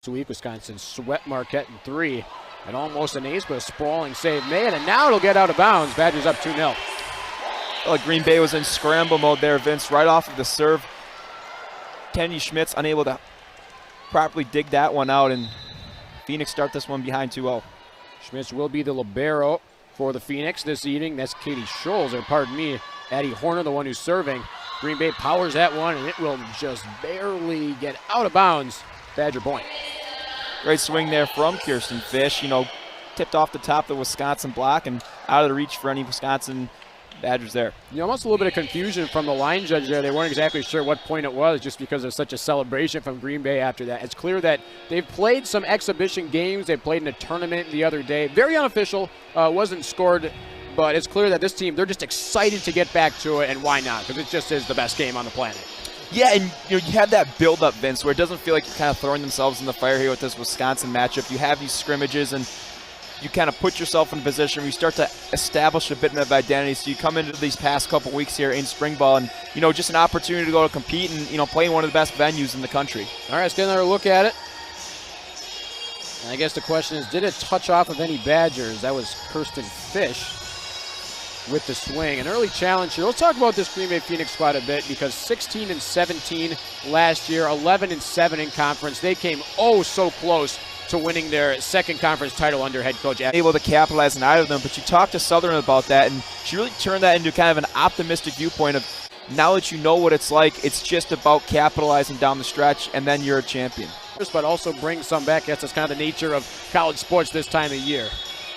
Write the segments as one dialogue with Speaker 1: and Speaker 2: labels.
Speaker 1: week. Wisconsin swept Marquette in 3. And almost an ace, but a sprawling save made. And now it'll get out of bounds. Badgers up 2-0.
Speaker 2: Green Bay was in scramble mode there, Vince, right off of the serve. Kennedy Schmidt's unable to properly dig that one out, and Phoenix start this one behind 2-0.
Speaker 1: Schmitz will be the libero for the Phoenix this evening. That's Katie Scholes, or pardon me, Addie Horner, the one who's serving. Green Bay powers that one, and it will just barely get out of bounds. Badger point.
Speaker 2: Great swing there from Kirsten Fish. Tipped off the top of the Wisconsin block and out of the reach for any Wisconsin Badgers there.
Speaker 1: Almost a little bit of confusion from the line judge there. They weren't exactly sure what point it was just because of such a celebration from Green Bay after that. It's clear that they've played some exhibition games. They played in a tournament the other day. Very unofficial, wasn't scored, but it's clear that this team, they're just excited to get back to it, and why not? Because it just is the best game on the planet.
Speaker 2: Yeah, and you have that build-up, Vince, where it doesn't feel like you're kind of throwing themselves in the fire here with this Wisconsin matchup. You have these scrimmages, and you kind of put yourself in a position where you start to establish a bit of identity. So you come into these past couple weeks here in spring ball, and just an opportunity to go to compete and play in one of the best venues in the country.
Speaker 1: All right, let's get another look at it. And I guess the question is, did it touch off of any Badgers? That was Kirsten Fish with the swing. An early challenge here. Let's talk about this Green Bay Phoenix squad a bit, because 16-17 last year, 11-7 in conference. They came so close to winning their second conference title under head coach.
Speaker 2: Able to capitalize on either of them, but you talked to Southern about that, and she really turned that into kind of an optimistic viewpoint of, now that you know what it's like, it's just about capitalizing down the stretch, and then you're a champion.
Speaker 1: But also bring some back. That's kind of the nature of college sports this time of year.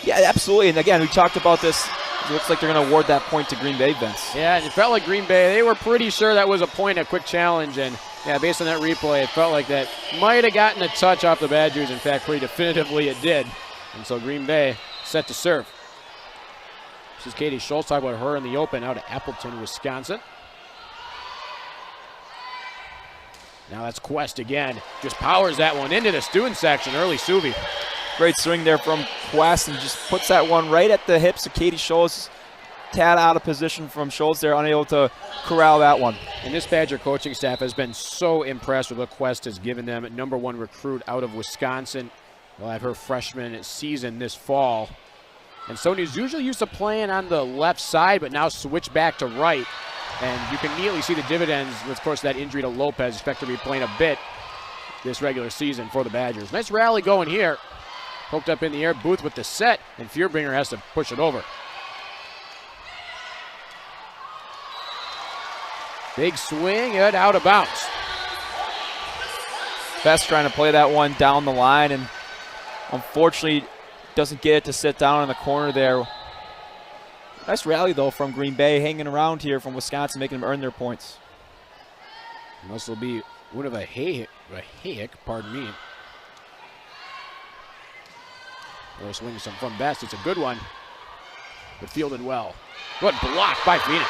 Speaker 2: Yeah, absolutely. And again, we talked about this. It looks like they're going to award that point to Green Bay, Vince.
Speaker 1: Yeah, and it felt like Green Bay, they were pretty sure that was a point, a quick challenge. And yeah, based on that replay, it felt like that might have gotten a touch off the Badgers. In fact, pretty definitively it did. And so Green Bay set to serve. This is Katie Schultz. Talk about her in the open out of Appleton, Wisconsin. Now that's Quest again. Just powers that one into the student section. Early Suvi.
Speaker 2: Great swing there from Quest, and just puts that one right at the hips of Katie Schultz. Tad out of position from Schultz there, unable to corral that one.
Speaker 1: And this Badger coaching staff has been so impressed with what Quest has given them. #1 recruit out of Wisconsin. They'll have her freshman season this fall. And Sonia's usually used to playing on the left side, but now switched back to right. And you can immediately see the dividends with, of course, that injury to Lopez. Expect to be playing a bit this regular season for the Badgers. Nice rally going here. Poked up in the air, Booth with the set, and Fearbringer has to push it over. Big swing and out of bounds.
Speaker 2: Best trying to play that one down the line, and unfortunately doesn't get it to sit down in the corner there. Nice rally, though, from Green Bay, hanging around here from Wisconsin, making them earn their points.
Speaker 1: And this will be one of a Hayek, pardon me. Or swinging some fun best. It's a good one, but fielded well. Good block by Phoenix.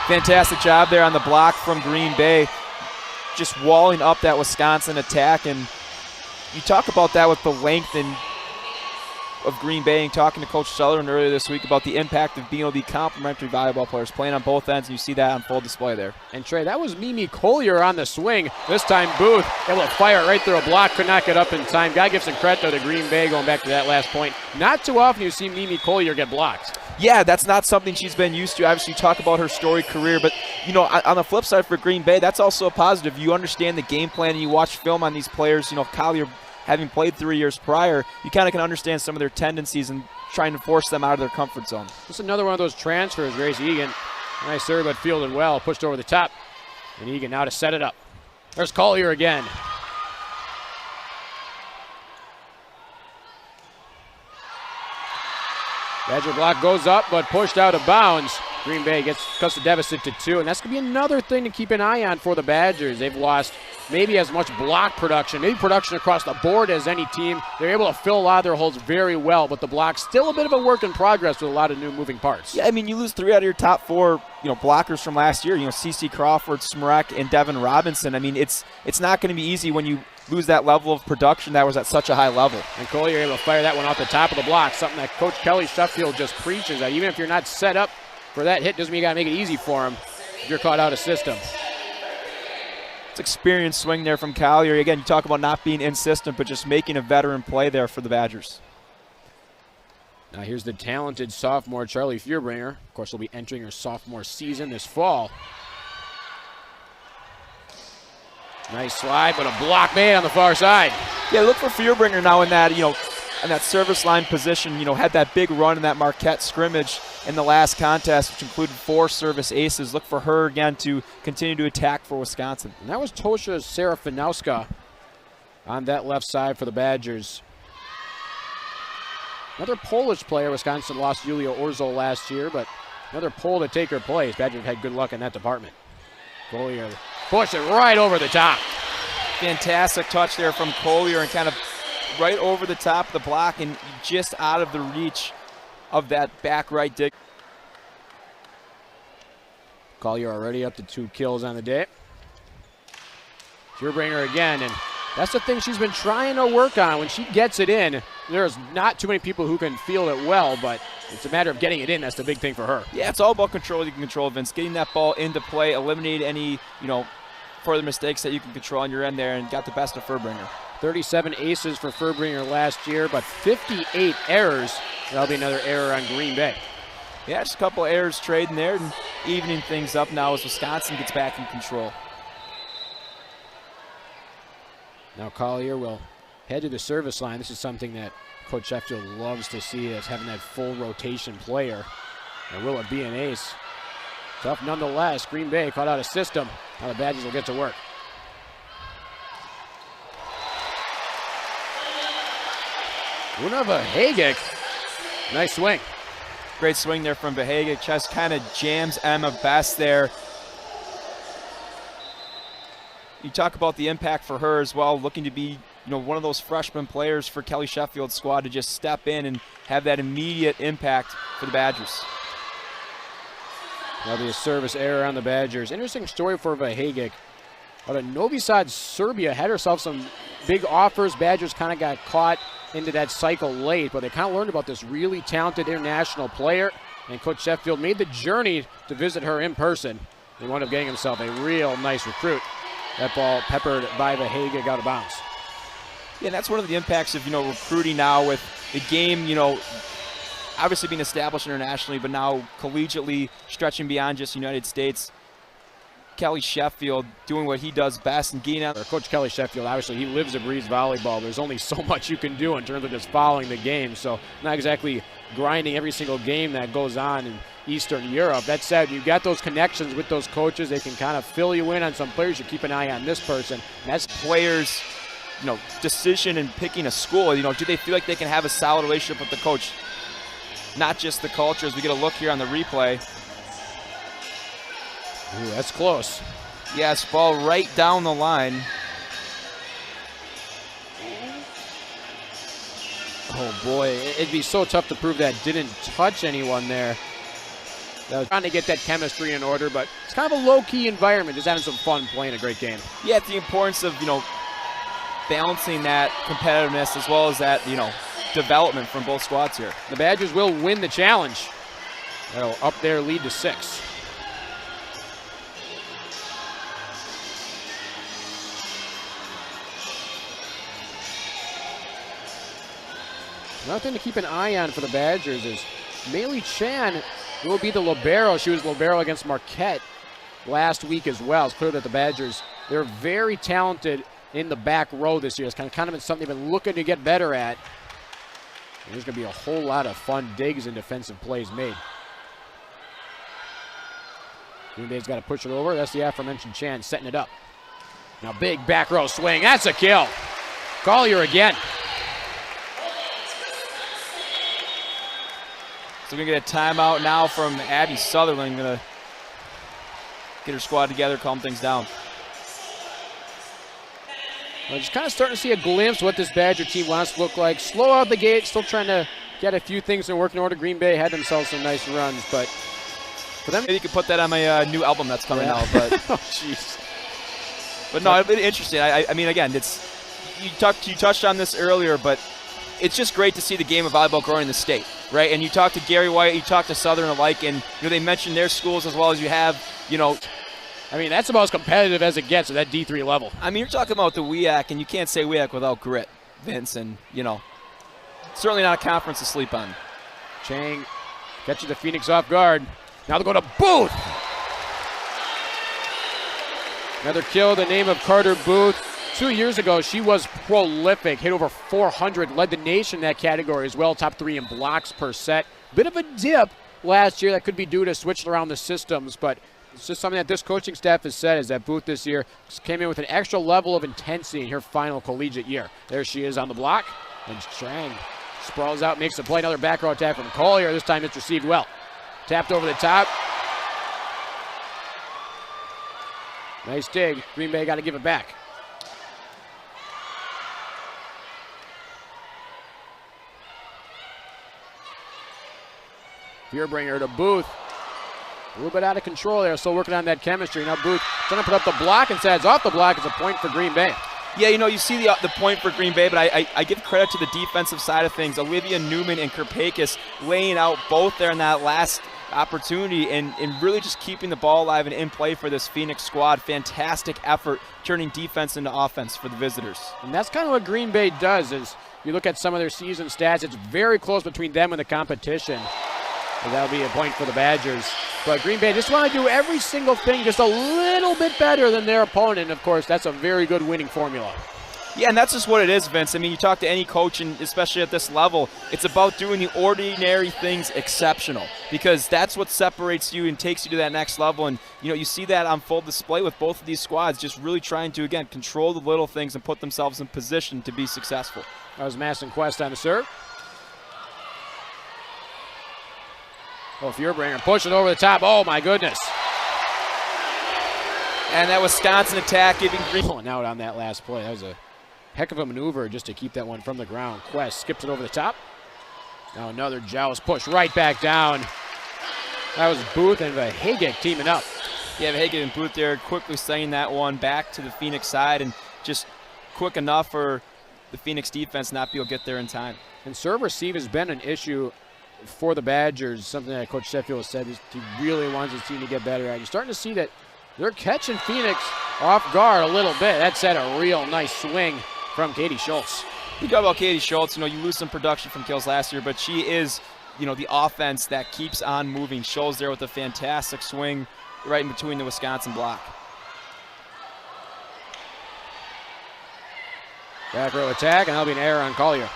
Speaker 2: Fantastic job there on the block from Green Bay. Just walling up that Wisconsin attack, and you talk about that with the length of Green Bay, and talking to Coach Sutherland earlier this week about the impact of being able to be complementary volleyball players, playing on both ends, and you see that on full display there.
Speaker 1: And Trey, that was Mimi Collier on the swing. This time Booth able to fire it right through a block, could not get up in time. Gotta give some credit though to Green Bay, going back to that last point. Not too often you see Mimi Collier get blocked.
Speaker 2: Yeah, that's not something she's been used to. Obviously, you talk about her storied career, but on the flip side for Green Bay, that's also a positive. You understand the game plan, and you watch film on these players. Collier, having played 3 years prior, you kind of can understand some of their tendencies and trying to force them out of their comfort zone.
Speaker 1: Just another one of those transfers, Grace Egan. Nice serve, but fielded well, pushed over the top. And Egan now to set it up. There's Collier again. Badger block goes up, but pushed out of bounds. Green Bay cuts the deficit to 2, and that's going to be another thing to keep an eye on for the Badgers. They've lost maybe as much block production, maybe production across the board as any team. They're able to fill a lot of their holes very well, but the block's still a bit of a work in progress with a lot of new moving parts.
Speaker 2: Yeah, you lose 3 out of your top 4, blockers from last year. CeCe Crawford, Smrek, and Devin Robinson. It's not going to be easy when you lose that level of production that was at such a high level.
Speaker 1: And Collier able to fire that one off the top of the block, something that Coach Kelly Sheffield just preaches that even if you're not set up for that hit, doesn't mean you got to make it easy for him if you're caught out of system.
Speaker 2: It's experienced swing there from Collier. Again, you talk about not being insistent, but just making a veteran play there for the Badgers.
Speaker 1: Now here's the talented sophomore Charlie Feuerbringer. Of course, will be entering her sophomore season this fall. Nice slide, but a block made on the far side.
Speaker 2: Yeah, look for Feuerbringer now in that, in that service line position. Had that big run in that Marquette scrimmage in the last contest, which included 4 service aces. Look for her again to continue to attack for Wisconsin.
Speaker 1: And that was Tosha Serafinowska on that left side for the Badgers. Another Polish player. Wisconsin lost Julia Orzel last year, but another Pole to take her place. Badgers had good luck in that department. Collier push it right over the top.
Speaker 2: Fantastic touch there from Collier and kind of right over the top of the block and just out of the reach of that back right dig.
Speaker 1: Collier already up to 2 kills on the day. Feuerbringer again, and that's the thing she's been trying to work on. When she gets it in, there's not too many people who can feel it well, but it's a matter of getting it in. That's the big thing for her.
Speaker 2: Yeah, it's all about control. You can control, Vince. Getting that ball into play, eliminate any, further mistakes that you can control on your end there, and got the best of Feuerbringer.
Speaker 1: 37 aces for Feuerbringer last year, but 58 errors. That'll be another error on Green Bay.
Speaker 2: Yeah, just a couple errors trading there and evening things up now as Wisconsin gets back in control.
Speaker 1: Now Collier will head to the service line. This is something that Coach Sheffield loves to see, is having that full rotation player. And will it be an ace? Tough nonetheless. Green Bay caught out a system. Now the Badgers will get to work. Una Vahegic. Nice swing.
Speaker 2: Great swing there from Vahegic. Just kind of jams Emma Best there. You talk about the impact for her as well, looking to be one of those freshman players for Kelly Sheffield's squad to just step in and have that immediate impact for the Badgers.
Speaker 1: That'll be a service error on the Badgers. Interesting story for Vahegic. Out of Novi Sad, Serbia had herself some big offers. Badgers kind of got caught into that cycle late, but they kind of learned about this really talented international player, and Coach Sheffield made the journey to visit her in person. He wound up getting himself a real nice recruit. That ball peppered by Vahegic out of bounds.
Speaker 2: Yeah, that's one of the impacts of, recruiting now with the game, obviously being established internationally, but now collegiately stretching beyond just the United States. Kelly Sheffield doing what he does best and getting out.
Speaker 1: Coach Kelly Sheffield, obviously he lives and breathes volleyball. There's only so much you can do in terms of just following the game. So not exactly grinding every single game that goes on in Eastern Europe. That said, you've got those connections with those coaches. They can kind of fill you in on some players. You keep an eye on this person.
Speaker 2: And that's players, decision in picking a school. Do they feel like they can have a solid relationship with the coach? Not just the culture. As we get a look here on the replay.
Speaker 1: Ooh, that's close.
Speaker 2: Yes, ball right down the line.
Speaker 1: Oh boy, it'd be so tough to prove that didn't touch anyone there. That was trying to get that chemistry in order, but it's kind of a low-key environment, just having some fun playing a great game.
Speaker 2: Yeah, it's the importance of, balancing that competitiveness as well as that, development from both squads here.
Speaker 1: The Badgers will win the challenge. That'll up their lead to 6. Another thing to keep an eye on for the Badgers is Meili Chan will be the libero. She was libero against Marquette last week as well. It's clear that the Badgers, they're very talented in the back row this year. It's kind of been something they've been looking to get better at. And there's going to be a whole lot of fun digs and defensive plays made. Green Bay's got to push it over. That's the aforementioned Chan setting it up. Now big back row swing. That's a kill. Collier again.
Speaker 2: So we're going to get a timeout now from Abby Sutherland. Going to get her squad together, calm things down.
Speaker 1: Well, just kind of starting to see a glimpse of what this Badger team wants to look like. Slow out the gate, still trying to get a few things in working order. Green Bay had themselves some nice runs, but for them,
Speaker 2: maybe you could put that on my new album that's coming out. But
Speaker 1: oh, jeez.
Speaker 2: But no, it's interesting. I mean, again, it's you touched on this earlier, but it's just great to see the game of volleyball growing in the state, right? And you talk to Gary White, you talk to Southern alike, and they mention their schools as well as you have,
Speaker 1: I mean, that's about as competitive as it gets at that D3 level.
Speaker 2: I mean, you're talking about the WEAC, and you can't say WEAC without grit, Vince, and, you know, certainly not a conference to sleep on.
Speaker 1: Chang catches the Phoenix off guard. Now they'll go to Booth. Another kill, the name of Carter Booth. 2 years ago, she was prolific, hit over 400, led the nation in that category as well, top 3 in blocks per set. Bit of a dip last year that could be due to switching around the systems, but it's just something that this coaching staff has said is that Booth this year came in with an extra level of intensity in her final collegiate year. There she is on the block, and Chang sprawls out, makes a play. Another back row attack from Collier. This time it's received well. Tapped over the top. Nice dig. Green Bay got to give it back. Fearbringer to Booth. A little bit out of control there, still working on that chemistry. Now Booth trying to put up the block, and says off the block. It's a point for Green Bay.
Speaker 2: Yeah, you know, you see the point for Green Bay, but I give credit to the defensive side of things. Olivia Newman and Kirpakis laying out both there in that last opportunity and really just keeping the ball alive and in play for this Phoenix squad. Fantastic effort turning defense into offense for the visitors.
Speaker 1: And that's kind of what Green Bay does is you look at some of their season stats, it's very close between them and the competition. And that'll be a point for the Badgers. But Green Bay just want to do every single thing just a little bit better than their opponent. Of course, that's a very good winning formula.
Speaker 2: Yeah, and that's just what it is, Vince. I mean, you talk to any coach, and especially at this level, it's about doing the ordinary things exceptional because that's what separates you and takes you to that next level. And, you know, you see that on full display with both of these squads, just really trying to, again, control the little things and put themselves in position to be successful.
Speaker 1: That was Masson Quest on the serve. Oh, Fearbringer pushing over the top. Oh, my goodness.
Speaker 2: And that Wisconsin attack giving Green
Speaker 1: pulling out on that last play. That was a heck of a maneuver just to keep that one from the ground. Quest skips it over the top. Now another joust push right back down. That was Booth and Hagic teaming up.
Speaker 2: Yeah, Hagic and Booth there quickly sending that one back to the Phoenix side and just quick enough for the Phoenix defense not be able to get there in time.
Speaker 1: And serve receive has been an issue for the Badgers, something that Coach Sheffield has said he really wants his team to get better at. You're starting to see that they're catching Phoenix off guard a little bit. That's had a real nice swing from Katie Schultz.
Speaker 2: You talk about Katie Schultz, you know, you lose some production from kills last year, but she is, you know, the offense that keeps on moving. Schultz there with a fantastic swing right in between the Wisconsin block.
Speaker 1: Back row attack, and that'll be an error on Collier.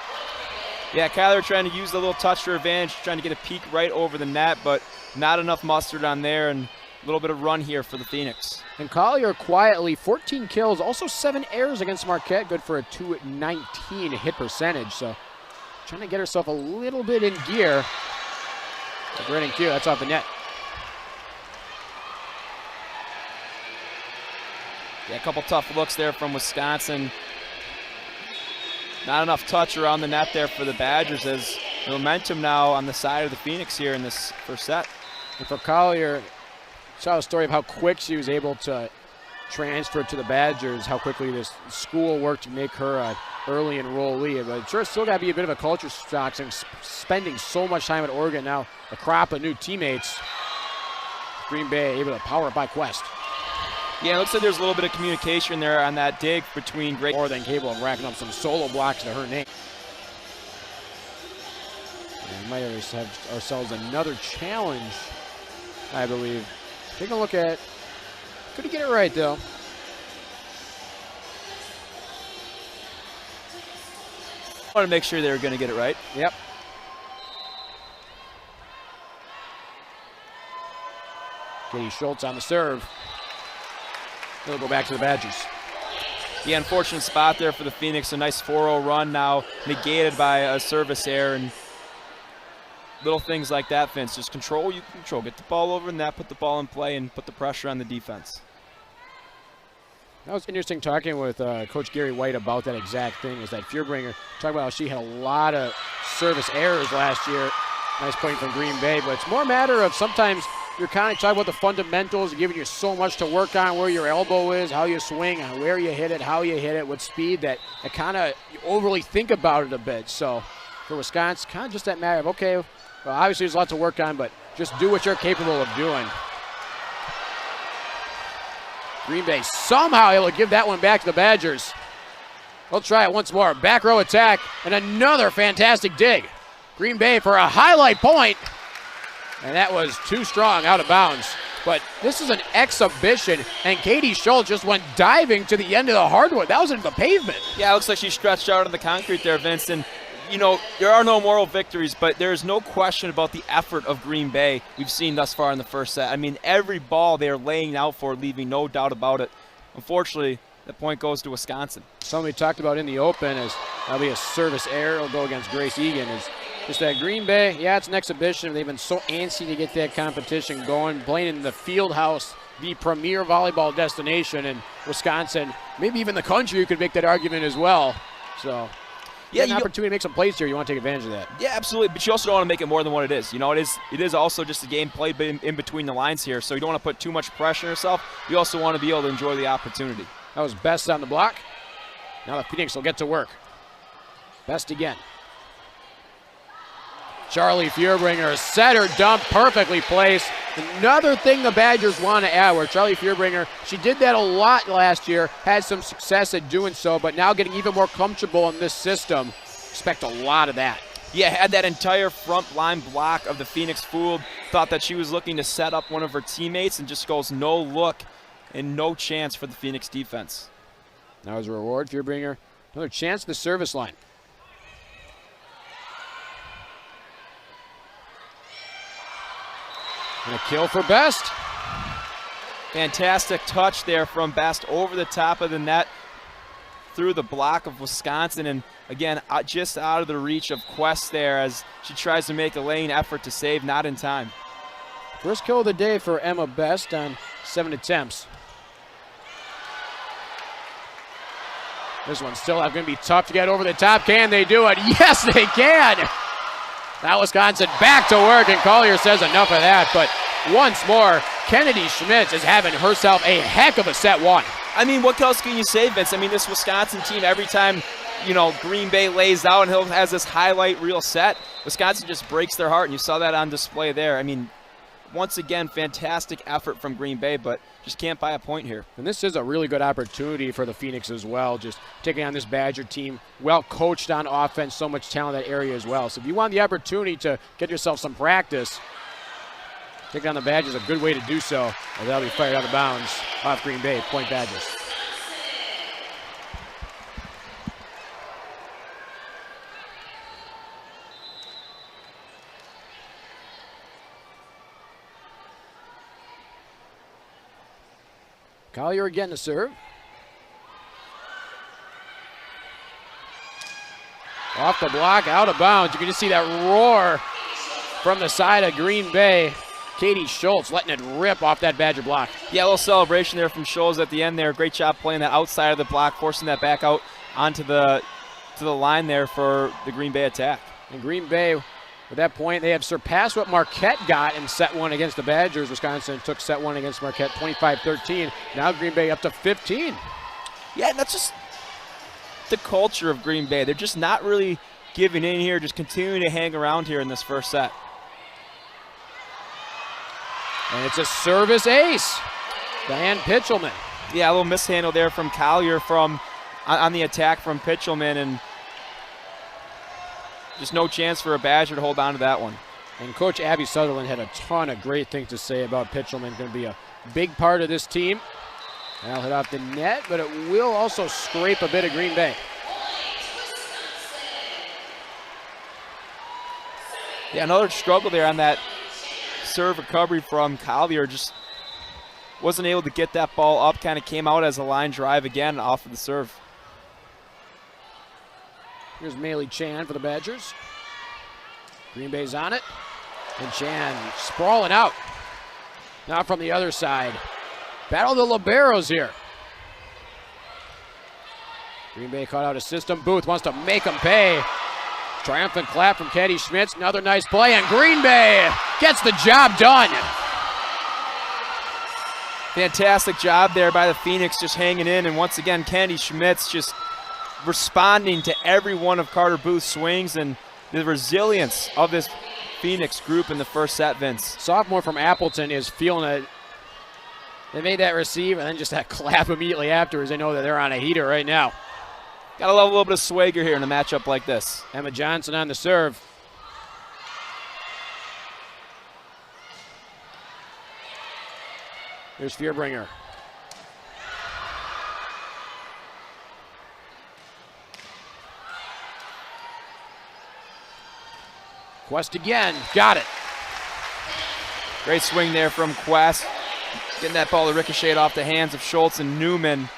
Speaker 2: Yeah, Kyler trying to use the little touch to her advantage, trying to get a peek right over the net, but not enough mustard on there, and a little bit of run here for the Phoenix.
Speaker 1: And Collier quietly, 14 kills, also 7 errors against Marquette, good for a .219 hit percentage. So trying to get herself a little bit in gear. Great in cue, that's off the net.
Speaker 2: Yeah, a couple tough looks there from Wisconsin. Not enough touch around the net there for the Badgers as the momentum now on the side of the Phoenix here in this first set.
Speaker 1: And for Collier, saw a story of how quick she was able to transfer to the Badgers, how quickly this school worked to make her an early enrollee. But sure, it's still got to be a bit of a culture shock since spending so much time at Oregon. Now a crop of new teammates. Green Bay able to power it by Quest.
Speaker 2: Yeah, it looks like there's a little bit of communication there on that dig between Great.
Speaker 1: More than capable of racking up some solo blocks to her name. And we might have ourselves another challenge, I believe. Take a look at, couldn't get it right though.
Speaker 2: I want to make sure they were going to get it right.
Speaker 1: Yep. Katie Schultz on the serve. It'll go back to the Badgers.
Speaker 2: The unfortunate spot there for the Phoenix. A nice 4-0 run now negated by a service error and little things like that, Vince. Just control what you can control. Get the ball over the net, put the ball in play, and put the pressure on the defense.
Speaker 1: That was interesting talking with Coach Gary White about that exact thing, is that Fearbringer, talking about how she had a lot of service errors last year. Nice point from Green Bay, but it's more a matter of sometimes you're kind of talking about the fundamentals, giving you so much to work on, where your elbow is, how you swing, where you hit it, how you hit it, with speed, that it kind of you overly think about it a bit. So for Wisconsin, kind of just that matter of, okay, well, obviously there's a lot to work on, but just do what you're capable of doing. Green Bay somehow able to give that one back to the Badgers. We'll try it once more. Back row attack and another fantastic dig. Green Bay for a highlight point. And that was too strong, out of bounds. But this is an exhibition, and Katie Schultz just went diving to the end of the hardwood. That was into the pavement.
Speaker 2: Yeah, it looks like she stretched out on the concrete there, Vince. And, you know, there are no moral victories, but there's no question about the effort of Green Bay we've seen thus far in the first set. I mean, every ball they're laying out for, leaving no doubt about it. Unfortunately, the point goes to Wisconsin.
Speaker 1: Something we talked about in the open is that'll be a service error. It'll go against Grace Egan. Is just that Green Bay, yeah, it's an exhibition. They've been so antsy to get that competition going, playing in the field house, the premier volleyball destination in Wisconsin. Maybe even the country, you could make that argument as well. So, yeah, an opportunity to make some plays here. You want to take advantage of that.
Speaker 2: Yeah, absolutely. But you also don't want to make it more than what it is. You know, it is also just a game played in between the lines here. So you don't want to put too much pressure on yourself. You also want to be able to enjoy the opportunity.
Speaker 1: That was Best on the block. Now the Phoenix will get to work. Best again. Charlie Fierbringer, setter dump, perfectly placed. Another thing the Badgers want to add, where Charlie Fierbringer, she did that a lot last year, had some success at doing so, but now getting even more comfortable in this system. Expect a lot of that.
Speaker 2: Yeah, had that entire front line block of the Phoenix fooled. Thought that she was looking to set up one of her teammates and just goes no look and no chance for the Phoenix defense.
Speaker 1: Now as a reward, Fierbringer, another chance at the service line. And a kill for Best.
Speaker 2: Fantastic touch there from Best over the top of the net through the block of Wisconsin. And again, just out of the reach of Quest there as she tries to make a lane effort to save, not in time.
Speaker 1: First kill of the day for Emma Best on 7 attempts. This one's still going to be tough to get over the top. Can they do it? Yes, they can. Now Wisconsin back to work, and Collier says enough of that. But once more, Kennedy Schmitz is having herself a heck of a set one.
Speaker 2: I mean, what else can you say, Vince? I mean, this Wisconsin team, every time, you know, Green Bay lays out and has this highlight reel set, Wisconsin just breaks their heart, and you saw that on display there. I mean, once again, fantastic effort from Green Bay, but just can't buy a point here.
Speaker 1: And this is a really good opportunity for the Phoenix as well, just taking on this Badger team, well coached on offense, so much talent in that area as well. So if you want the opportunity to get yourself some practice, taking on the Badgers is a good way to do so. And that'll be fired out of bounds off Green Bay, point Badgers. Collier again to serve. Off the block, out of bounds. You can just see that roar from the side of Green Bay. Katie Schultz letting it rip off that Badger block.
Speaker 2: Yeah, a little celebration there from Schultz at the end there. Great job playing that outside of the block, forcing that back out onto the line there for the Green Bay attack.
Speaker 1: And Green Bay, at that point, they have surpassed what Marquette got in set one against the Badgers. Wisconsin took set one against Marquette 25-13. Now Green Bay up to 15.
Speaker 2: Yeah, that's just the culture of Green Bay. They're just not really giving in here, just continuing to hang around here in this first set.
Speaker 1: And it's a service ace. Diane Pitchelman.
Speaker 2: Yeah, a little mishandle there from Collier on the attack from Pitchelman, and just no chance for a Badger to hold on to that one.
Speaker 1: And Coach Abby Sutherland had a ton of great things to say about Pitchelman. Going to be a big part of this team. That'll hit off the net, but it will also scrape a bit of Green Bay.
Speaker 2: Yeah, another struggle there on that serve recovery from Collier. Just wasn't able to get that ball up. Kind of came out as a line drive again off of the serve.
Speaker 1: Here's Maylee Chan for the Badgers. Green Bay's on it. And Chan sprawling out. Now from the other side. Battle the liberos here. Green Bay caught out a system. Booth wants to make them pay. Triumphant clap from Katie Schmitz. Another nice play, and Green Bay gets the job done.
Speaker 2: Fantastic job there by the Phoenix, just hanging in. And once again, Katie Schmitz just responding to every one of Carter Booth's swings, and the resilience of this Phoenix group in the first set, Vince.
Speaker 1: Sophomore from Appleton is feeling They made that receive and then just that clap immediately afterwards. They know that they're on a heater right now.
Speaker 2: Got to love a little bit of swagger here in a matchup like this.
Speaker 1: Emma Johnson on the serve. Here's Fearbringer. Quest again, got it.
Speaker 2: Great swing there from Quest. Getting that ball to ricochet off the hands of Schultz and Newman.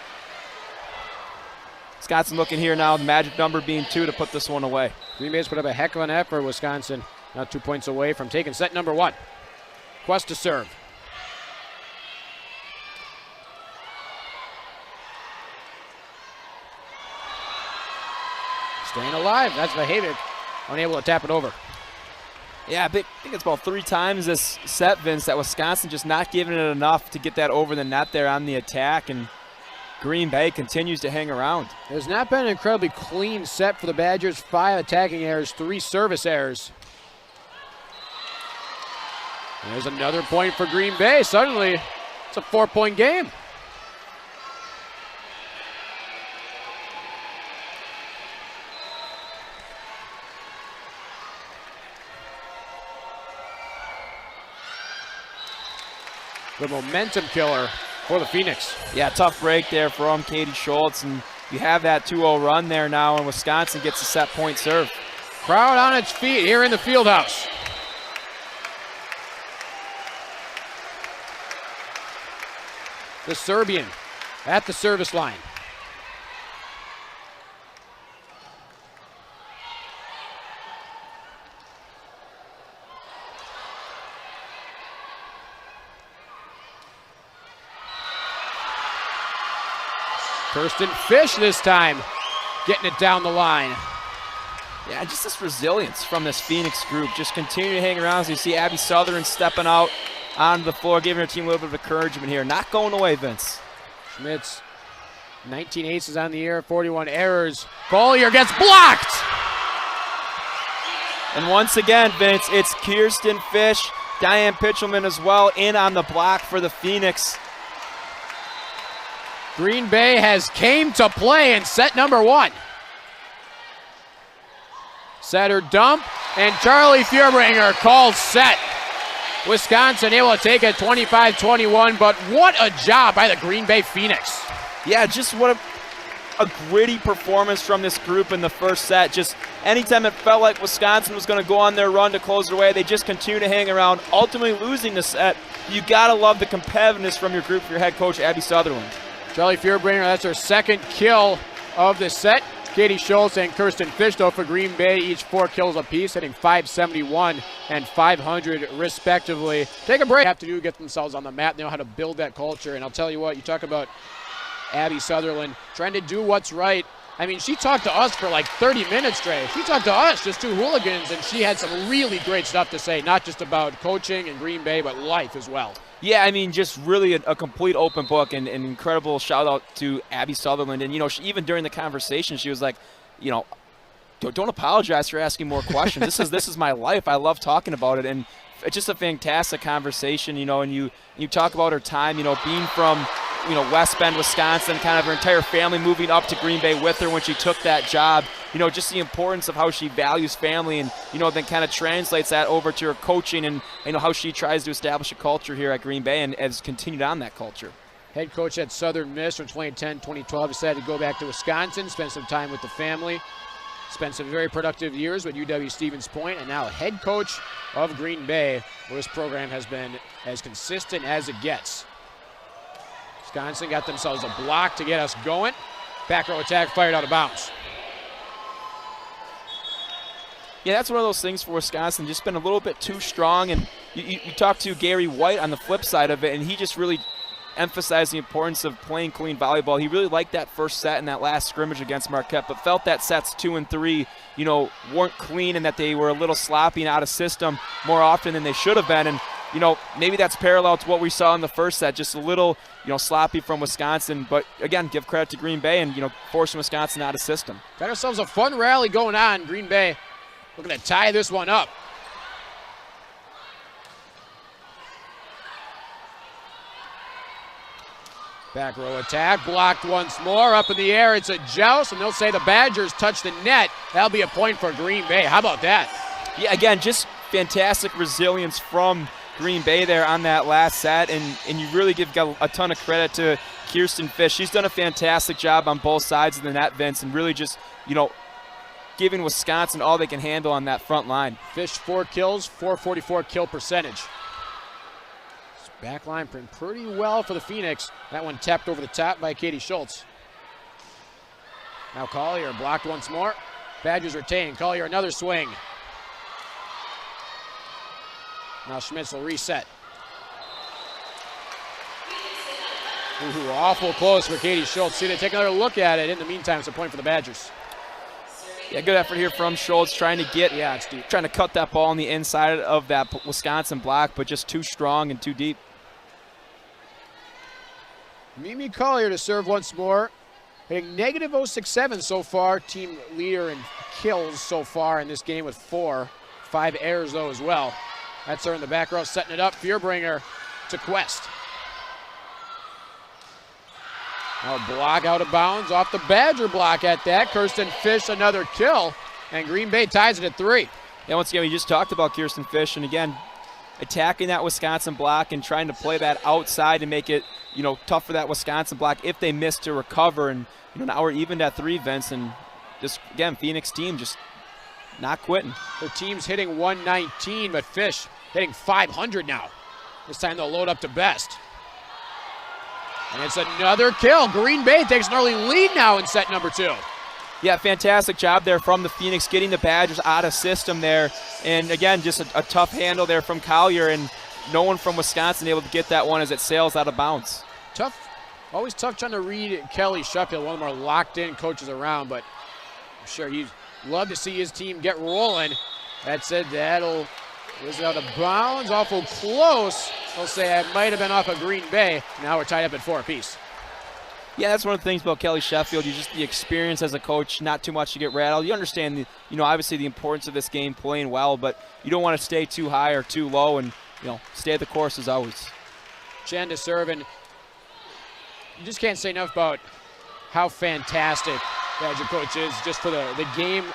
Speaker 2: Wisconsin looking here now, the magic number being 2 to put this one away.
Speaker 1: Green Bay's put up a heck of an effort. Wisconsin now 2 points away from taking set number 1. Quest to serve. Staying alive, that's Vahavik. Unable to tap it over.
Speaker 2: Yeah, I think it's about 3 times this set, Vince, that Wisconsin just not giving it enough to get that over the net there on the attack, and Green Bay continues to hang around.
Speaker 1: There's not been an incredibly clean set for the Badgers. 5 attacking errors, 3 service errors. And there's another point for Green Bay. Suddenly, it's a 4-point game. The momentum killer for the Phoenix.
Speaker 2: Yeah, tough break there from Katie Schultz, and you have that 2-0 run there now, and Wisconsin gets a set point serve.
Speaker 1: Crowd on its feet here in the field house. The Serbian at the service line. Kirsten Fish this time, getting it down the line.
Speaker 2: Yeah, just this resilience from this Phoenix group. Just continue to hang around as you see Abby Sutherland stepping out onto the floor, giving her team a little bit of encouragement here. Not going away, Vince.
Speaker 1: Schmitz, 19 aces on the year, 41 errors. Collier gets blocked!
Speaker 2: And once again, Vince, it's Kirsten Fish, Diane Pitchelman as well, in on the block for the Phoenix.
Speaker 1: Green Bay has came to play in set number 1. Set her dump, and Charlie Fearbringer calls set. Wisconsin able to take it 25-21, but what a job by the Green Bay Phoenix.
Speaker 2: Yeah, just what a gritty performance from this group in the first set. Just anytime it felt like Wisconsin was going to go on their run to close it away, they just continue to hang around, ultimately losing the set. You got to love the competitiveness from your group, your head coach, Abby Sutherland.
Speaker 1: Charlie Fearbringer, that's her second kill of the set. Katie Schultz and Kirsten Fish, though, for Green Bay, each 4 kills apiece, hitting .571 and .500 respectively. Take a break. They have to do get themselves on the mat. They know how to build that culture. And I'll tell you what, you talk about Abby Sutherland trying to do what's right. I mean, she talked to us for like 30 minutes straight. She talked to us, just 2 hooligans, and she had some really great stuff to say, not just about coaching and Green Bay, but life as well.
Speaker 2: Yeah, I mean, just really a complete open book, and an incredible shout-out to Abby Sutherland. And, you know, even during the conversation, she was like, you know, don't apologize for asking more questions. This is my life. I love talking about it. And it's just a fantastic conversation, you know, and you talk about her time, you know, being from, you know, West Bend, Wisconsin, kind of her entire family moving up to Green Bay with her when she took that job. You know, just the importance of how she values family, and, you know, then kind of translates that over to her coaching, and, you know, how she tries to establish a culture here at Green Bay and has continued on that culture.
Speaker 1: Head coach at Southern Miss from 2010-2012 decided to go back to Wisconsin, spend some time with the family, spent some very productive years with UW-Stevens Point, and now head coach of Green Bay, where this program has been as consistent as it gets. Wisconsin got themselves a block to get us going. Back row attack fired out of bounds.
Speaker 2: Yeah, that's one of those things for Wisconsin, just been a little bit too strong. And you talk to Gary White on the flip side of it, and he just really emphasized the importance of playing clean volleyball. He really liked that first set and that last scrimmage against Marquette, but felt that sets 2 and 3, you know, weren't clean, and that they were a little sloppy and out of system more often than they should have been. And, you know, maybe that's parallel to what we saw in the first set, just a little, you know, sloppy from Wisconsin. But, again, give credit to Green Bay and, you know, forcing Wisconsin out of system.
Speaker 1: Got ourselves a fun rally going on. Green Bay looking to tie this one up. Back row attack, blocked once more, up in the air, it's a joust, and they'll say the Badgers touch the net. That'll be a point for Green Bay. How about that?
Speaker 2: Yeah, again, just fantastic resilience from Green Bay there on that last set, and you really give a ton of credit to Kirsten Fish. She's done a fantastic job on both sides of the net, Vince, and really just, giving Wisconsin all they can handle on that front line.
Speaker 1: Fish 4 kills, 444 kill percentage. Back line pretty well for the Phoenix. That one tapped over the top by Katie Schultz. Now Collier blocked once more. Badgers retain. Collier another swing. Now Schmitz will reset. Ooh, awful close for Katie Schultz. See, they take another look at it. In the meantime, it's a point for the Badgers.
Speaker 2: Yeah, good effort here from Schultz, trying to cut that ball on the inside of that Wisconsin block, but just too strong and too deep.
Speaker 1: Mimi Collier to serve once more. Hitting negative 067 so far. Team leader in kills so far in this game with 4. 5 errors though as well. That's her in the back row setting it up. Fearbringer to Quest. Now block out of bounds off the Badger block at that. Kirsten Fish another kill. And Green Bay ties it at 3.
Speaker 2: Yeah, once again, we just talked about Kirsten Fish, and again, attacking that Wisconsin block and trying to play that outside and make it, tough for that Wisconsin block if they miss to recover. And, now we're evened at 3, Vince, and just, again, Phoenix team just not quitting.
Speaker 1: Their team's hitting 119, but Fish hitting 500 now. This time they'll load up to best. And it's another kill. Green Bay takes an early lead now in set number 2.
Speaker 2: Yeah, fantastic job there from the Phoenix, getting the Badgers out of system there. And again, just a tough handle there from Collier, and no one from Wisconsin able to get that one as it sails out of bounds.
Speaker 1: Always tough trying to read Kelly Sheffield, one of the more locked-in coaches around, but I'm sure he'd love to see his team get rolling. That said, that'll was out of bounds, awful close. They'll say it might have been off of Green Bay. Now we're tied up at 4 apiece.
Speaker 2: Yeah, that's one of the things about Kelly Sheffield. You just the experience as a coach, not too much to get rattled. You understand, obviously the importance of this game, playing well, but you don't want to stay too high or too low, and stay the course as always.
Speaker 1: Chen to serve, and you just can't say enough about how fantastic Badger coach is just for the game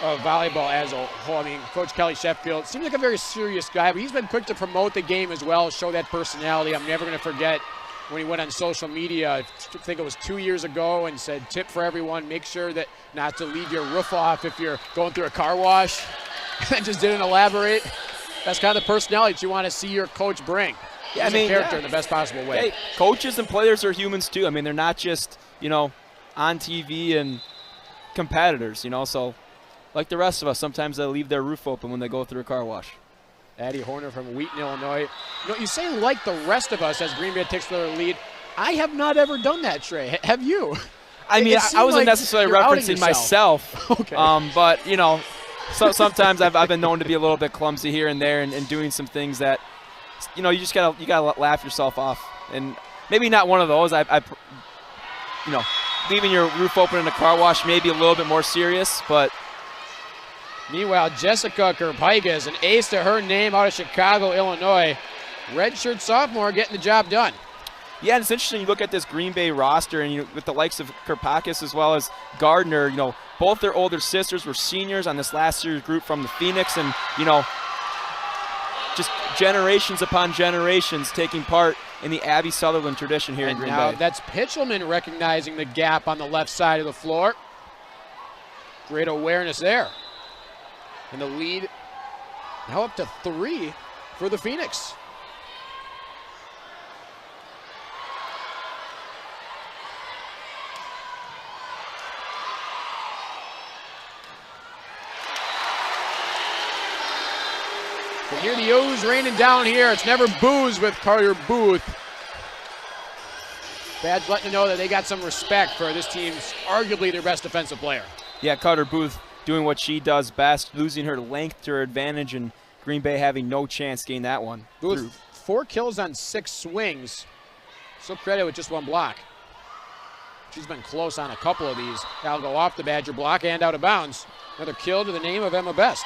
Speaker 1: of volleyball as a whole. I mean, Coach Kelly Sheffield seems like a very serious guy, but he's been quick to promote the game as well, show that personality. I'm never going to forget when he went on social media, I think it was 2 years ago, and said, tip for everyone, make sure that not to leave your roof off if you're going through a car wash. And just didn't elaborate. That's kind of the personality that you want to see your coach bring.
Speaker 2: Yeah,
Speaker 1: He's a character in the best possible way.
Speaker 2: Hey, coaches and players are humans too. I mean, they're not just, on TV and competitors, so like the rest of us, sometimes they leave their roof open when they go through a car wash.
Speaker 1: Addie Horner from Wheaton, Illinois. You say like the rest of us as Green Bay takes their lead. I have not ever done that, Trey. Have you?
Speaker 2: I mean, I wasn't necessarily referencing myself.
Speaker 1: Okay.
Speaker 2: But, so sometimes I've been known to be a little bit clumsy here and there and doing some things that, you just gotta laugh yourself off. And maybe not one of those. Leaving your roof open in a car wash may be a little bit more serious, but.
Speaker 1: Meanwhile, Jessica Kerpaiga is an ace to her name out of Chicago, Illinois. Redshirt sophomore getting the job done.
Speaker 2: Yeah, and it's interesting. You look at this Green Bay roster, and with the likes of Kerpakis as well as Gardner, both their older sisters were seniors on this last year's group from the Phoenix, and, just generations upon generations taking part in the Abby Sutherland tradition here in Green Bay.
Speaker 1: That's Pitchelman recognizing the gap on the left side of the floor. Great awareness there. And the lead now up to 3 for the Phoenix. You hear the O's raining down here. It's never booze with Carter Booth. Badge letting you know that they got some respect for this team's arguably their best defensive player.
Speaker 2: Yeah, Carter Booth doing what she does best, losing her length to her advantage, and Green Bay having no chance getting that one.
Speaker 1: Booth, 4 kills on 6 swings. So credit with just 1 block. She's been close on a couple of these. That'll go off the Badger block and out of bounds. Another kill to the name of Emma Best.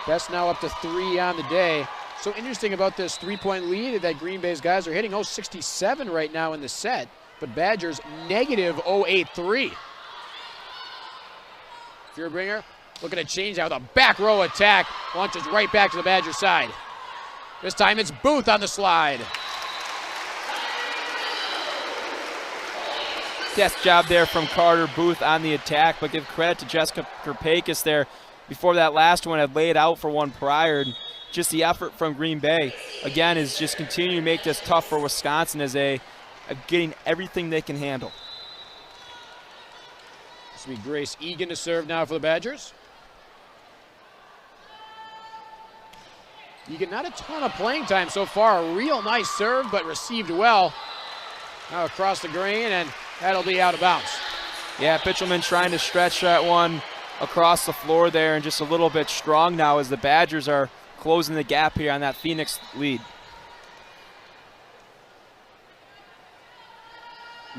Speaker 1: Best now up to 3 on the day. So interesting about this 3-point lead that Green Bay's guys are hitting. 0.67 right now in the set, but Badgers negative 0.83. Fearbringer looking to change out with a back row attack. Launches right back to the Badger side. This time it's Booth on the slide.
Speaker 2: Best job there from Carter Booth on the attack, but give credit to Jessica Kerpakis there. Before that last one had laid out for one prior. And just the effort from Green Bay, again, is just continuing to make this tough for Wisconsin as getting everything they can handle.
Speaker 1: This will be Grace Egan to serve now for the Badgers. Egan, not a ton of playing time so far. A real nice serve, but received well. Now across the green, and that'll be out of bounds.
Speaker 2: Yeah, Pitchelman trying to stretch that one across the floor there, and just a little bit strong now as the Badgers are closing the gap here on that Phoenix lead.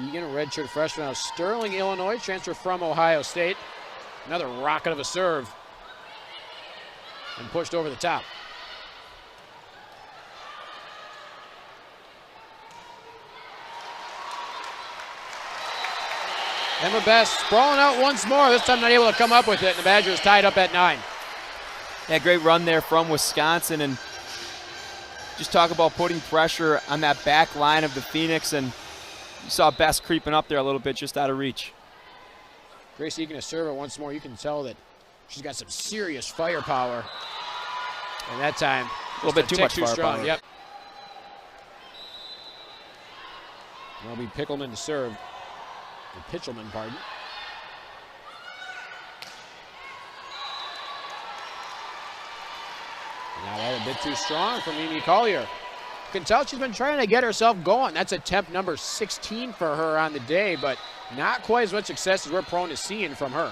Speaker 1: Egan, a redshirt freshman out of Sterling, Illinois, transfer from Ohio State. Another rocket of a serve. And pushed over the top. Emma Best sprawling out once more, this time not able to come up with it. The Badgers tied up at 9.
Speaker 2: Yeah, great run there from Wisconsin, and just talk about putting pressure on that back line of the Phoenix, and you saw Best creeping up there a little bit, just out of reach.
Speaker 1: Grace Egan to serve it once more. You can tell that she's got some serious firepower. And that time,
Speaker 2: a little bit too much firepower.
Speaker 1: Yep. That'll be Pickelman to serve. Or Pitchelman, pardon. Now that a bit too strong from Mimi Collier. You can tell she's been trying to get herself going. That's attempt number 16 for her on the day, but not quite as much success as we're prone to seeing from her.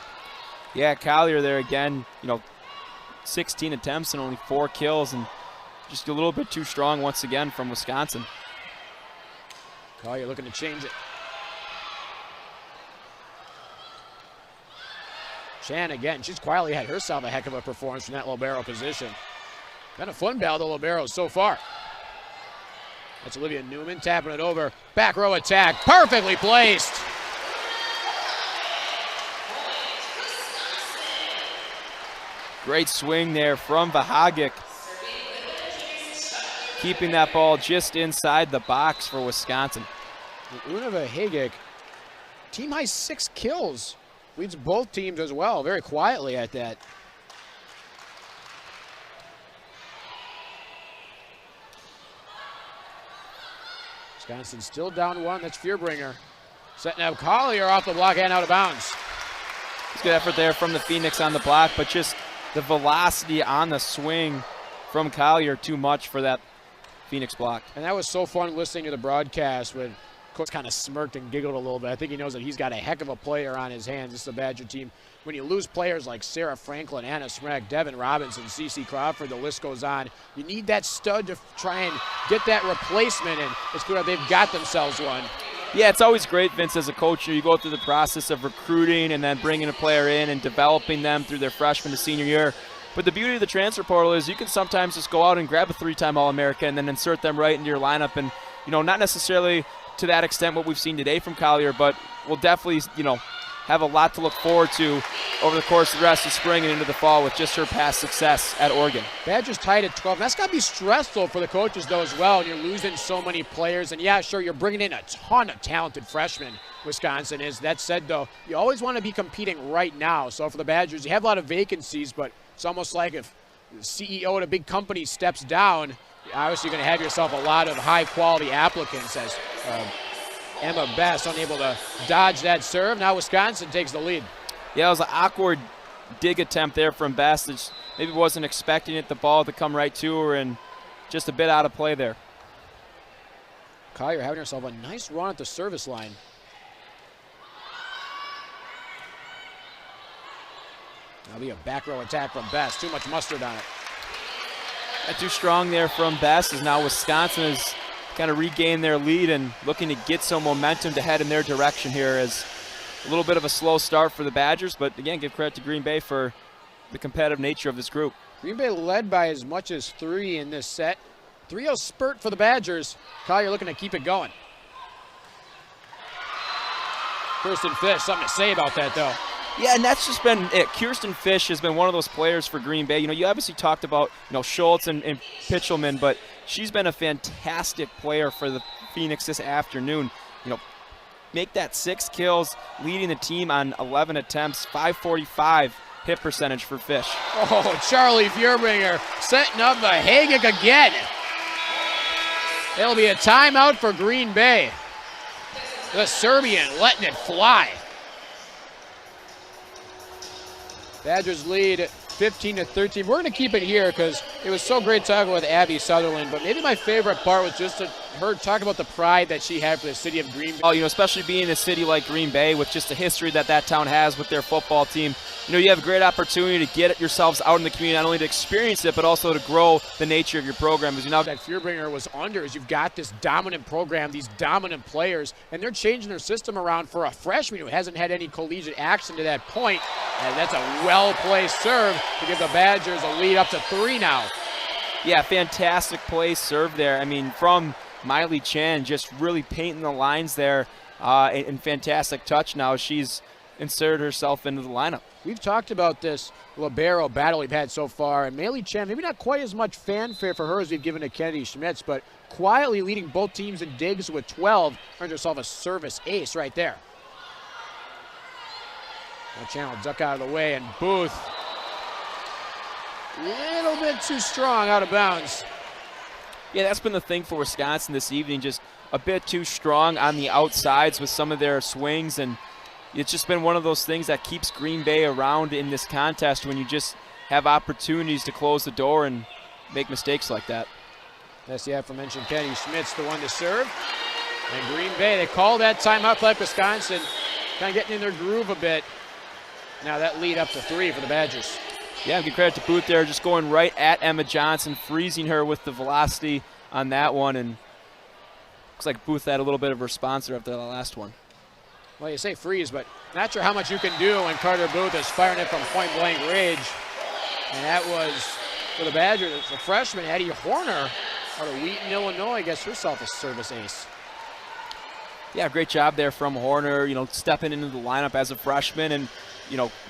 Speaker 2: Yeah, Collier there again, 16 attempts and only 4 kills, and just a little bit too strong once again from Wisconsin.
Speaker 1: Collier looking to change it. Chan again, she's quietly had herself a heck of a performance from that libero position. Been a fun battle, the liberos so far. That's Olivia Newman tapping it over. Back row attack, perfectly placed.
Speaker 2: Great swing there from Vahagic. Keeping that ball just inside the box for Wisconsin.
Speaker 1: Una Vahagic, team high 6 kills. Leads both teams as well, very quietly at that. Wisconsin still down 1, that's Fearbringer. Setting up Collier off the block and out of bounds.
Speaker 2: It's good effort there from the Phoenix on the block, but just the velocity on the swing from Collier too much for that Phoenix block.
Speaker 1: And that was so fun listening to the broadcast when Coach kind of smirked and giggled a little bit. I think he knows that he's got a heck of a player on his hands. This is the Badger team. When you lose players like Sarah Franklin, Anna Smrek, Devin Robinson, CeCe Crawford, the list goes on. You need that stud to try and get that replacement, and it's clear they've got themselves one.
Speaker 2: Yeah, it's always great, Vince, as a coach. You go through the process of recruiting and then bringing a player in and developing them through their freshman to senior year. But the beauty of the transfer portal is you can sometimes just go out and grab a 3-time All-American and then insert them right into your lineup. And, not necessarily to that extent what we've seen today from Collier, but we'll definitely, have a lot to look forward to over the course of the rest of spring and into the fall with just her past success at Oregon.
Speaker 1: Badgers tied at 12. That's got to be stressful for the coaches, though, as well. You're losing so many players. And, yeah, sure, you're bringing in a ton of talented freshmen, Wisconsin is. That said, though, you always want to be competing right now. So for the Badgers, you have a lot of vacancies, but it's almost like if the CEO at a big company steps down, obviously you're going to have yourself a lot of high-quality applicants, as Emma Best unable to dodge that serve. Now Wisconsin takes the lead.
Speaker 2: Yeah, it was an awkward dig attempt there from Best. It maybe wasn't expecting it, the ball to come right to her, and just a bit out of play there.
Speaker 1: Collier having herself a nice run at the service line. That'll be a back row attack from Best. Too much mustard on it.
Speaker 2: Not too strong there from Best, as now Wisconsin has kind of regained their lead and looking to get some momentum to head in their direction here, as a little bit of a slow start for the Badgers, but again, give credit to Green Bay for the competitive nature of this group.
Speaker 1: Green Bay led by as much as 3 in this set. 3-0 spurt for the Badgers. Kyle, you're looking to keep it going. Kirsten Fish, something to say about that, though.
Speaker 2: Yeah, and that's just been it. Kirsten Fish has been one of those players for Green Bay. You know, you obviously talked about, Schultz and Pitchelman, but she's been a fantastic player for the Phoenix this afternoon. Make that 6 kills, leading the team on 11 attempts, 545 hit percentage for Fish.
Speaker 1: Oh, Charlie Fierbringer setting up the Hagic again. It'll be a timeout for Green Bay. The Serbian letting it fly. Badgers lead 15-13. We're going to keep it here because it was so great talking with Abby Sutherland, but maybe my favorite part was just her talk about the pride that she had for the city of Green Bay.
Speaker 2: Oh, especially being a city like Green Bay with just the history that town has with their football team. You have a great opportunity to get yourselves out in the community, not only to experience it, but also to grow the nature of your program. As
Speaker 1: that Fierbringer was under is you've got this dominant program, these dominant players, and they're changing their system around for a freshman who hasn't had any collegiate action to that point. And that's a well-placed serve to give the Badgers a lead up to 3 now.
Speaker 2: Yeah, fantastic play serve there. I mean, from Miley Chan, just really painting the lines there, and fantastic touch now. She's inserted herself into the lineup.
Speaker 1: We've talked about this libero battle we've had so far, and Miley Chan, maybe not quite as much fanfare for her as we've given to Kennedy Schmitz, but quietly leading both teams in digs with 12, earned herself a service ace right there. Chan will duck out of the way, and Booth, a little bit too strong out of bounds.
Speaker 2: Yeah, that's been the thing for Wisconsin this evening, just a bit too strong on the outsides with some of their swings, and it's just been one of those things that keeps Green Bay around in this contest when you just have opportunities to close the door and make mistakes like that.
Speaker 1: That's the aforementioned Kennedy Schmitz, the one to serve. And Green Bay, they call that timeout like Wisconsin, kind of getting in their groove a bit. Now that lead up to 3 for the Badgers.
Speaker 2: Yeah, give credit to Booth there, just going right at Emma Johnson, freezing her with the velocity on that one, and looks like Booth had a little bit of a response there after the last one.
Speaker 1: Well, you say freeze, but not sure how much you can do when Carter Booth is firing it from point-blank range. And that was, for the Badgers, the freshman, Addie Horner, out of Wheaton, Illinois, gets herself a service ace.
Speaker 2: Yeah, great job there from Horner, stepping into the lineup as a freshman and,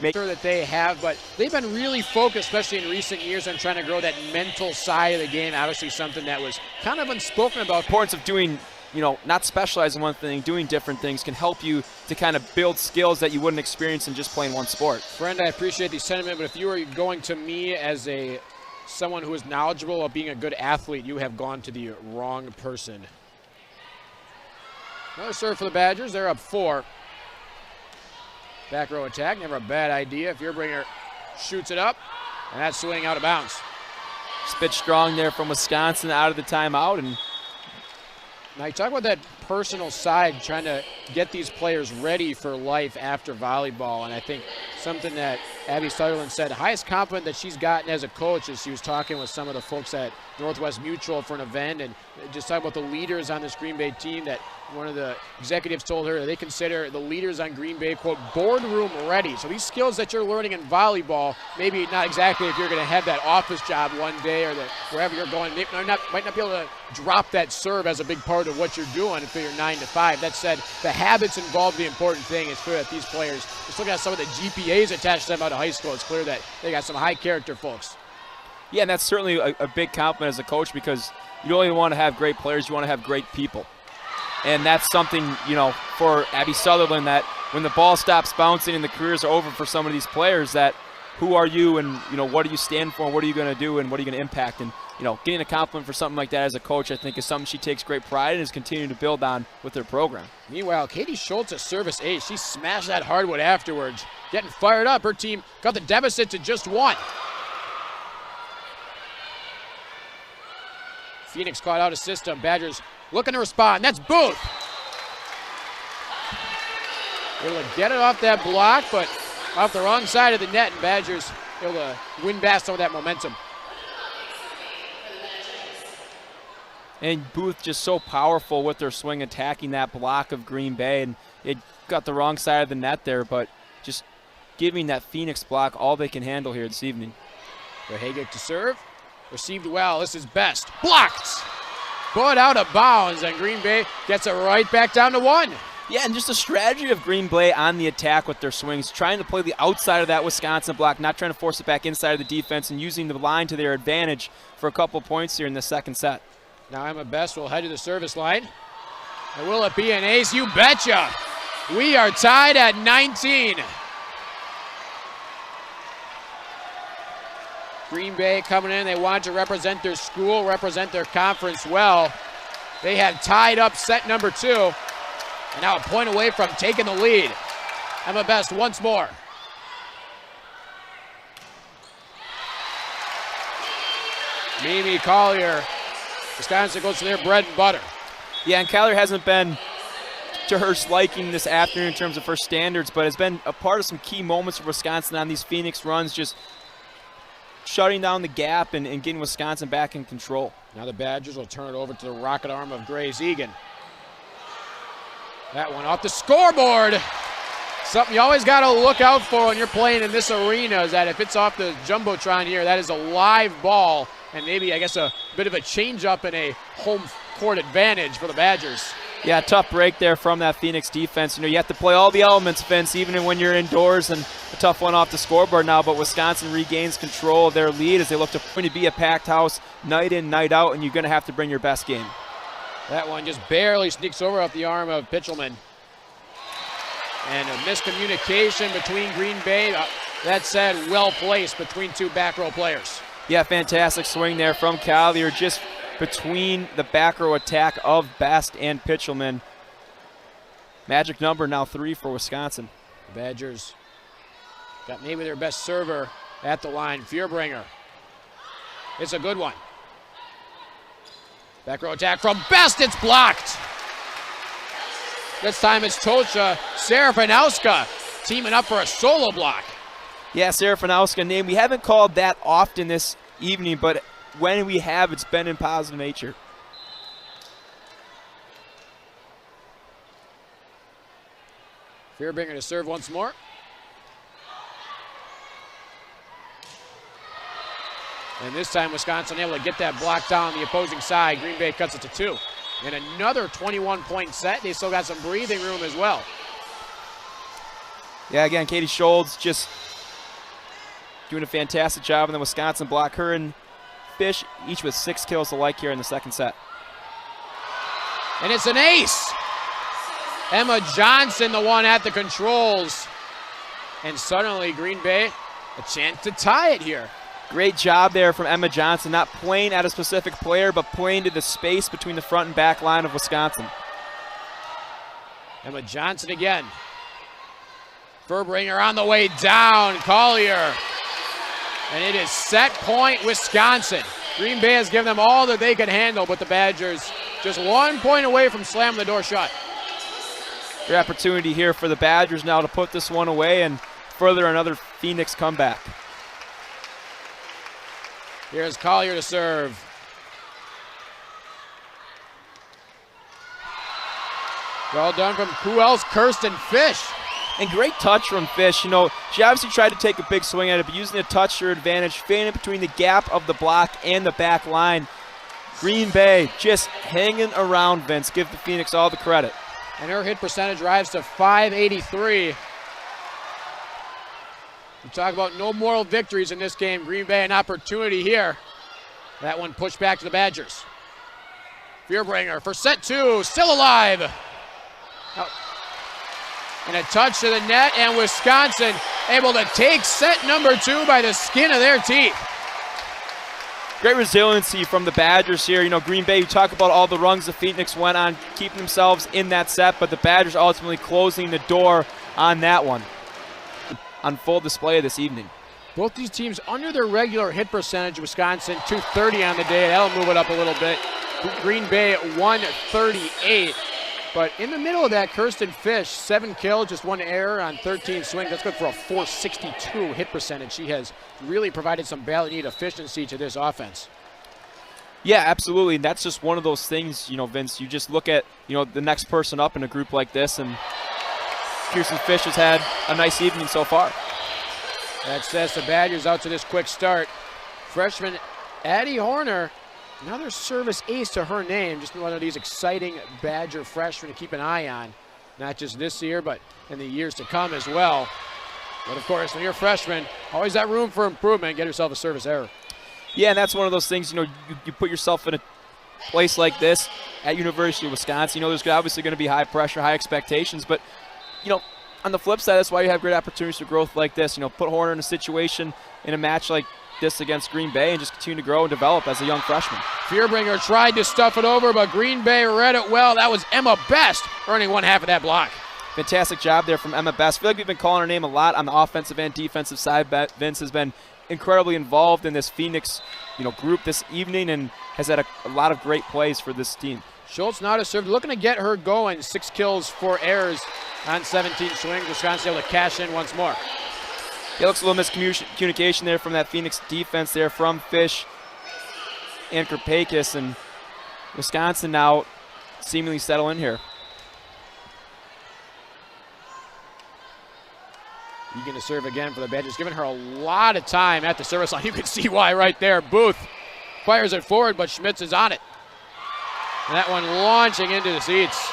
Speaker 2: make
Speaker 1: sure that they have, but they've been really focused, especially in recent years, on trying to grow that mental side of the game. Obviously something that was kind of unspoken about.
Speaker 2: The importance of doing, not specializing in one thing, doing different things can help you to kind of build skills that you wouldn't experience in just playing one sport.
Speaker 1: Friend, I appreciate the sentiment, but if you were going to me as someone who is knowledgeable of being a good athlete, you have gone to the wrong person. Another serve for the Badgers. They're up 4. Back row attack, never a bad idea. Fierbringer shoots it up, and that's swing out of bounds.
Speaker 2: Spit strong there from Wisconsin out of the timeout. And
Speaker 1: now you talk about that personal side, trying to get these players ready for life after volleyball, and I think something that Abby Sutherland said, the highest compliment that she's gotten as a coach is she was talking with some of the folks at Northwest Mutual for an event, and just talking about the leaders on this Green Bay team, that one of the executives told her they consider the leaders on Green Bay, quote, boardroom ready. So these skills that you're learning in volleyball, maybe not exactly if you're going to have that office job one day or wherever you're going, might not be able to drop that serve as a big part of what you're doing for your 9 to 5. That said, the habits involved the important thing. It's clear that these players, just looking at some of the GPAs attached to them out of high school, it's clear that they got some high character folks.
Speaker 2: Yeah, and that's certainly a big compliment as a coach, because you don't only want to have great players, you want to have great people. And that's something, for Abby Sutherland, that when the ball stops bouncing and the careers are over for some of these players, that who are you and, what do you stand for, what are you going to do, and what are you going to impact? And, getting a compliment for something like that as a coach, I think, is something she takes great pride in and is continuing to build on with her program.
Speaker 1: Meanwhile, Katie Schultz, a service ace. She smashed that hardwood afterwards. Getting fired up. Her team got the deficit to just 1. Phoenix caught out of system. Badgers looking to respond. That's Booth. Able to get it off that block, but off the wrong side of the net, and Badgers able to win back some of that momentum.
Speaker 2: And Booth just so powerful with their swing, attacking that block of Green Bay, and it got the wrong side of the net there, but just giving that Phoenix block all they can handle here this evening.
Speaker 1: Hagic to serve. Received well. This is Best. Blocked. Put out of bounds, and Green Bay gets it right back down to 1.
Speaker 2: Yeah, and just a strategy of Green Bay on the attack with their swings, trying to play the outside of that Wisconsin block, not trying to force it back inside of the defense, and using the line to their advantage for a couple points here in the second set.
Speaker 1: Now Emma Best will head to the service line. And will it be an ace? You betcha. We are tied at 19. Green Bay coming in. They want to represent their school, represent their conference well. They have tied up set number 2. And now a point away from taking the lead. Emma Best once more. Mimi Collier. Wisconsin goes to their bread and butter.
Speaker 2: Yeah, and Collier hasn't been to her liking this afternoon in terms of her standards, but has been a part of some key moments for Wisconsin on these Phoenix runs, just shutting down the gap and getting Wisconsin back in control.
Speaker 1: Now the Badgers will turn it over to the rocket arm of Grace Egan. That one off the scoreboard. Something you always got to look out for when you're playing in this arena is that if it's off the Jumbotron here, that is a live ball and maybe, I guess, a bit of a change-up and a home court advantage for the Badgers.
Speaker 2: Yeah, tough break there from that Phoenix defense. You have to play all the elements, Vince, even when you're indoors, and a tough one off the scoreboard now, but Wisconsin regains control of their lead as they look to be a packed house night in, night out, and you're going to have to bring your best game.
Speaker 1: That one just barely sneaks over off the arm of Pitchelman. And a miscommunication between Green Bay. That said, well placed between 2 back row players.
Speaker 2: Yeah, fantastic swing there from Collier, just between the back row attack of Best and Pitchelman. Magic number now 3 for Wisconsin.
Speaker 1: The Badgers got maybe their best server at the line, Fierbringer. It's a good one. Back row attack from Best, it's blocked. This time it's Tosha Serafinowska teaming up for a solo block.
Speaker 2: Yeah, Serafinowska name. We haven't called that often this evening, but when we have, it's been in positive nature.
Speaker 1: Fierbringer to serve once more. And this time Wisconsin able to get that block down the opposing side. Green Bay cuts it to 2. And another 21-point set. They still got some breathing room as well.
Speaker 2: Yeah, again, Katie Scholz just doing a fantastic job in the Wisconsin block. Her and Fish each with 6 kills alike here in the second set.
Speaker 1: And it's an ace. Emma Johnson, the one at the controls. And suddenly Green Bay, a chance to tie it here.
Speaker 2: Great job there from Emma Johnson, not playing at a specific player, but playing to the space between the front and back line of Wisconsin.
Speaker 1: Emma Johnson again. Fierbringer on the way down. Collier. And it is set point Wisconsin. Green Bay has given them all that they could handle, but the Badgers just 1 point away from slamming the door shut.
Speaker 2: Great opportunity here for the Badgers now to put this one away and further another Phoenix comeback.
Speaker 1: Here's Collier to serve. Well done from who else? Kirsten Fish.
Speaker 2: And great touch from Fish. She obviously tried to take a big swing at it, but using the touch to her advantage, fitting it between the gap of the block and the back line. Green Bay just hanging around, Vince. Give the Phoenix all the credit.
Speaker 1: And her hit percentage rises to .583. We talk about no moral victories in this game. Green Bay an opportunity here. That one pushed back to the Badgers. Fierbringer for set 2, still alive. Out. And a touch to the net, and Wisconsin able to take set number 2 by the skin of their teeth.
Speaker 2: Great resiliency from the Badgers here. Green Bay, you talk about all the runs the Phoenix went on, keeping themselves in that set, but the Badgers ultimately closing the door on that one. On full display this evening.
Speaker 1: Both these teams under their regular hit percentage. Wisconsin 230 on the day. That'll move it up a little bit. Green Bay at 138. But in the middle of that, Kirsten Fish, 7 kills, just 1 error on 13 swings. That's good for a .462 hit percentage. She has really provided some value efficiency to this offense.
Speaker 2: Yeah, absolutely. And that's just one of those things, Vince, you just look at, the next person up in a group like this, and Kirsten Fish has had a nice evening so far.
Speaker 1: That says the Badgers out to this quick start. Freshman Addie Horner, another service ace to her name. Just one of these exciting Badger freshmen to keep an eye on. Not just this year, but in the years to come as well. But of course, when you're a freshman, always that room for improvement. Get yourself a service error.
Speaker 2: Yeah, and that's one of those things, you put yourself in a place like this at University of Wisconsin. There's obviously going to be high pressure, high expectations, but, on the flip side, that's why you have great opportunities for growth like this. Put Horner in a situation in a match like this against Green Bay and just continue to grow and develop as a young freshman.
Speaker 1: Fearbringer tried to stuff it over, but Green Bay read it well. That was Emma Best earning one half of that block.
Speaker 2: Fantastic job there from Emma Best. I feel like we've been calling her name a lot on the offensive and defensive side. Vince has been incredibly involved in this Phoenix group this evening and has had a lot of great plays for this team.
Speaker 1: Schultz now to serve, looking to get her going. 6 kills, 4 errors on 17 swings. Wisconsin able to cash in once more.
Speaker 2: It looks a little miscommunication there from that Phoenix defense there from Fish and Karpakis, and Wisconsin now seemingly settle in here.
Speaker 1: Egan to serve again for the Badgers, giving her a lot of time at the service line. You can see why right there. Booth fires it forward, but Schmitz is on it. And that one launching into the seats.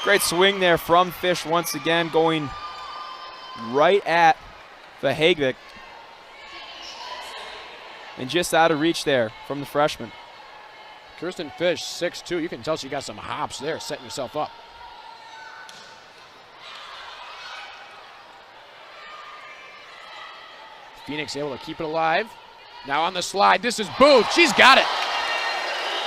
Speaker 2: Great swing there from Fish once again, going right at Vahegic. And just out of reach there from the freshman.
Speaker 1: Kirsten Fish, 6'2". You can tell she got some hops there, setting herself up. Phoenix able to keep it alive. Now on the slide, this is Booth. She's got it.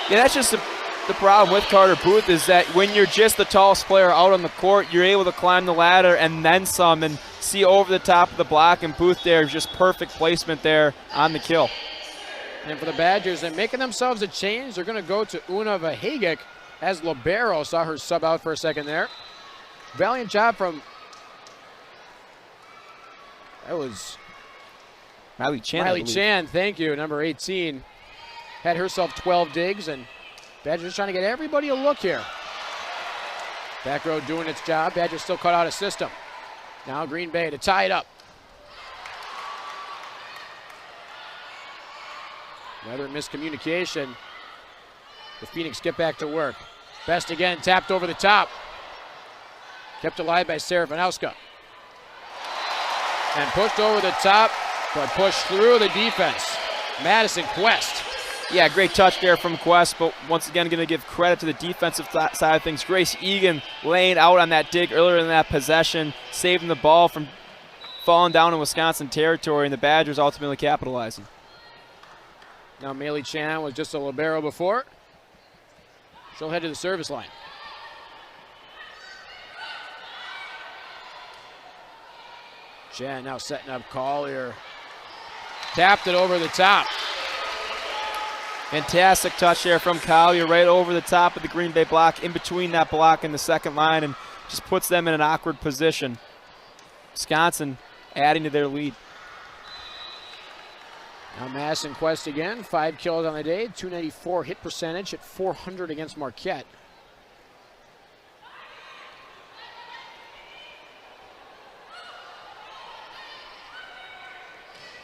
Speaker 2: Yeah, that's just the problem with Carter Booth is that when you're just the tallest player out on the court, you're able to climb the ladder and then some and see over the top of the block, and Booth there is just perfect placement there on the kill.
Speaker 1: And for the Badgers, and making themselves a change, they're going to go to Una Vahegic as libero. Saw her sub out for a second there. Valiant job from, that was
Speaker 2: Riley Chan.
Speaker 1: Riley Chan, thank you, number 18. Had herself 12 digs, and Badgers trying to get everybody a look here. Back row doing its job. Badgers still cut out a system. Now Green Bay to tie it up. Another miscommunication. The Phoenix get back to work. Best again, tapped over the top. Kept alive by Sarah Vanowska. And pushed over the top, but pushed through the defense. Madison Quest.
Speaker 2: Yeah, great touch there from Quest, but once again going to give credit to the defensive side of things. Grace Egan laying out on that dig earlier in that possession, saving the ball from falling down in Wisconsin territory, and the Badgers ultimately capitalizing.
Speaker 1: Now Maylee Chan was just a libero before. She'll head to the service line. Chan now setting up Collier. Tapped it over the top.
Speaker 2: Fantastic touch there from Collier right over the top of the Green Bay block, in between that block and the second line, and just puts them in an awkward position. Wisconsin adding to their lead.
Speaker 1: Now Madison Quest again, 5 kills on the day, 294 hit percentage at 400 against Marquette.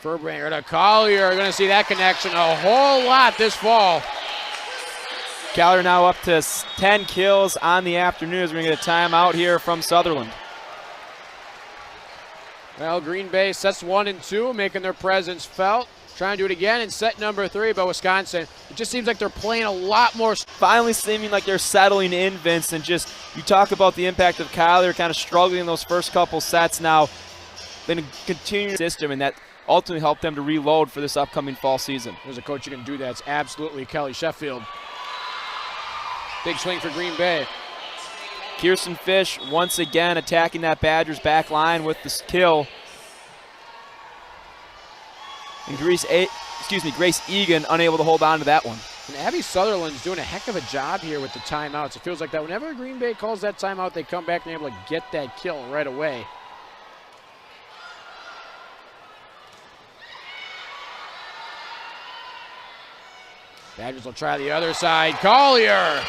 Speaker 1: Furbringer to Collier. Going to see that connection a whole lot this fall.
Speaker 2: Collier now up to 10 kills on the afternoon as we're going to get a timeout here from Sutherland.
Speaker 1: Well, Green Bay sets 1 and 2, making their presence felt. Trying to do it again in set number 3, but Wisconsin, it just seems like they're playing a lot more.
Speaker 2: Finally seeming like they're settling in, Vince, and just, you talk about the impact of Collier kind of struggling in those first couple sets now. Then continue the system, and that ultimately helped them to reload for this upcoming fall season.
Speaker 1: There's a coach who can do that. It's absolutely Kelly Sheffield. Big swing for Green Bay.
Speaker 2: Kirsten Fish once again attacking that Badgers back line with this kill. And Grace Egan unable to hold on to that one.
Speaker 1: And Abby Sutherland's doing a heck of a job here with the timeouts. It feels like that whenever Green Bay calls that timeout, they come back and they're able to get that kill right away. Badgers will try the other side. Collier.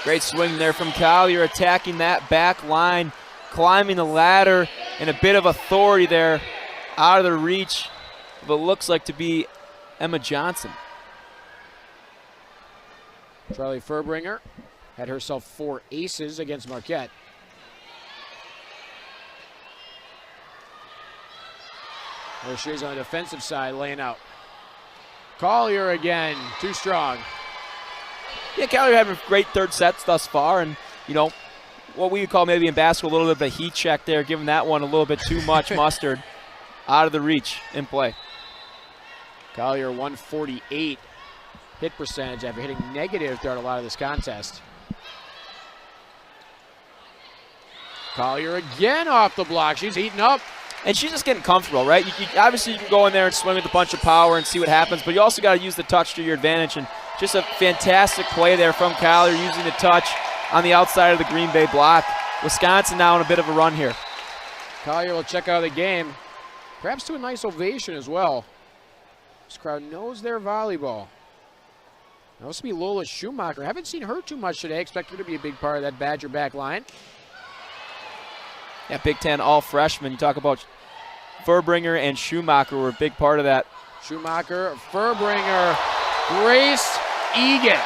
Speaker 2: Great swing there from Collier, attacking that back line, climbing the ladder, and a bit of authority there out of the reach of what looks like to be Emma Johnson.
Speaker 1: Charlie Furbringer had herself 4 aces against Marquette. There she is on the defensive side, laying out. Collier again, too strong.
Speaker 2: Yeah, Collier having great third sets thus far, and, you know, what we would call maybe in basketball a little bit of a heat check there, giving that one a little bit too much mustard. Out of the reach in play.
Speaker 1: Collier 148 hit percentage after hitting negative throughout a lot of this contest. Collier again off the block. She's heating up.
Speaker 2: And she's just getting comfortable, right? Obviously, you can go in there and swing with a bunch of power and see what happens, but you also got to use the touch to your advantage. And just a fantastic play there from Collier, using the touch on the outside of the Green Bay block. Wisconsin now in a bit of a run here.
Speaker 1: Collier will check out of the game, perhaps to a nice ovation as well. This crowd knows their volleyball. That must be Lola Schumacher. Haven't seen her too much today. Expect her to be a big part of that Badger back line.
Speaker 2: Yeah, Big Ten all freshmen. You talk about Furbringer and Schumacher were a big part of that.
Speaker 1: Schumacher, Furbringer, Grace Egan.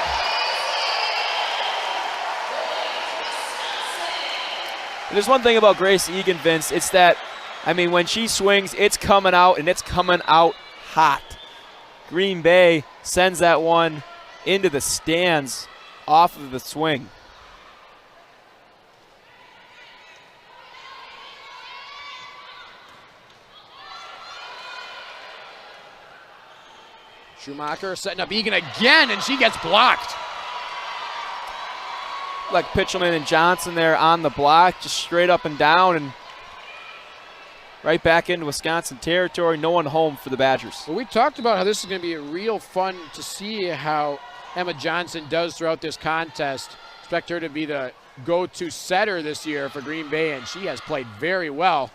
Speaker 2: There's one thing about Grace Egan, Vince. It's that, I mean, when she swings, it's coming out, and it's coming out hot. Green Bay sends that one into the stands off of the swing.
Speaker 1: Schumacher setting up Egan again, and she gets blocked.
Speaker 2: Like Pitchelman and Johnson there on the block, just straight up and down, and right back into Wisconsin territory. No one home for the Badgers.
Speaker 1: Well, we talked about how this is going to be a real fun to see how Emma Johnson does throughout this contest. Expect her to be the go-to setter this year for Green Bay, and she has played very well.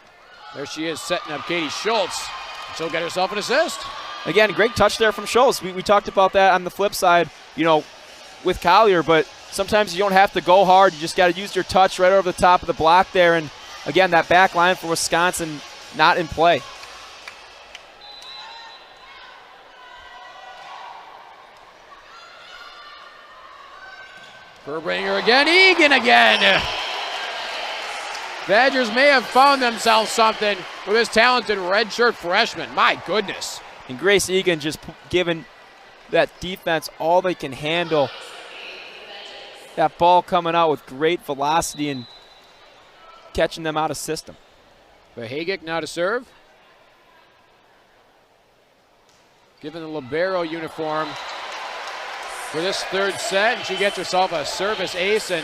Speaker 1: There she is setting up Katie Schultz. She'll get herself an assist.
Speaker 2: Again, great touch there from Schultz. We talked about that on the flip side, you know, with Collier, but sometimes you don't have to go hard. You just got to use your touch right over the top of the block there. And, again, that back line for Wisconsin not in play.
Speaker 1: Furbringer again, Egan again. Badgers may have found themselves something with this talented redshirt freshman. My goodness.
Speaker 2: And Grace Egan just giving that defense all they can handle. That ball coming out with great velocity and catching them out of system.
Speaker 1: Hagic now to serve. Given the libero uniform for this third set, and she gets herself a service ace in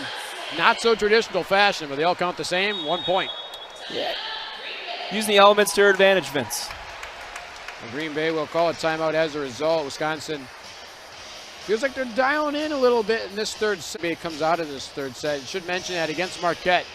Speaker 1: not so traditional fashion, but they all count the same, 1 point.
Speaker 2: Yeah. Using the elements to her advantage, Vince.
Speaker 1: And Green Bay will call a timeout as a result. Wisconsin feels like they're dialing in a little bit in this third set. It comes out of this third set. You should mention that against Marquette,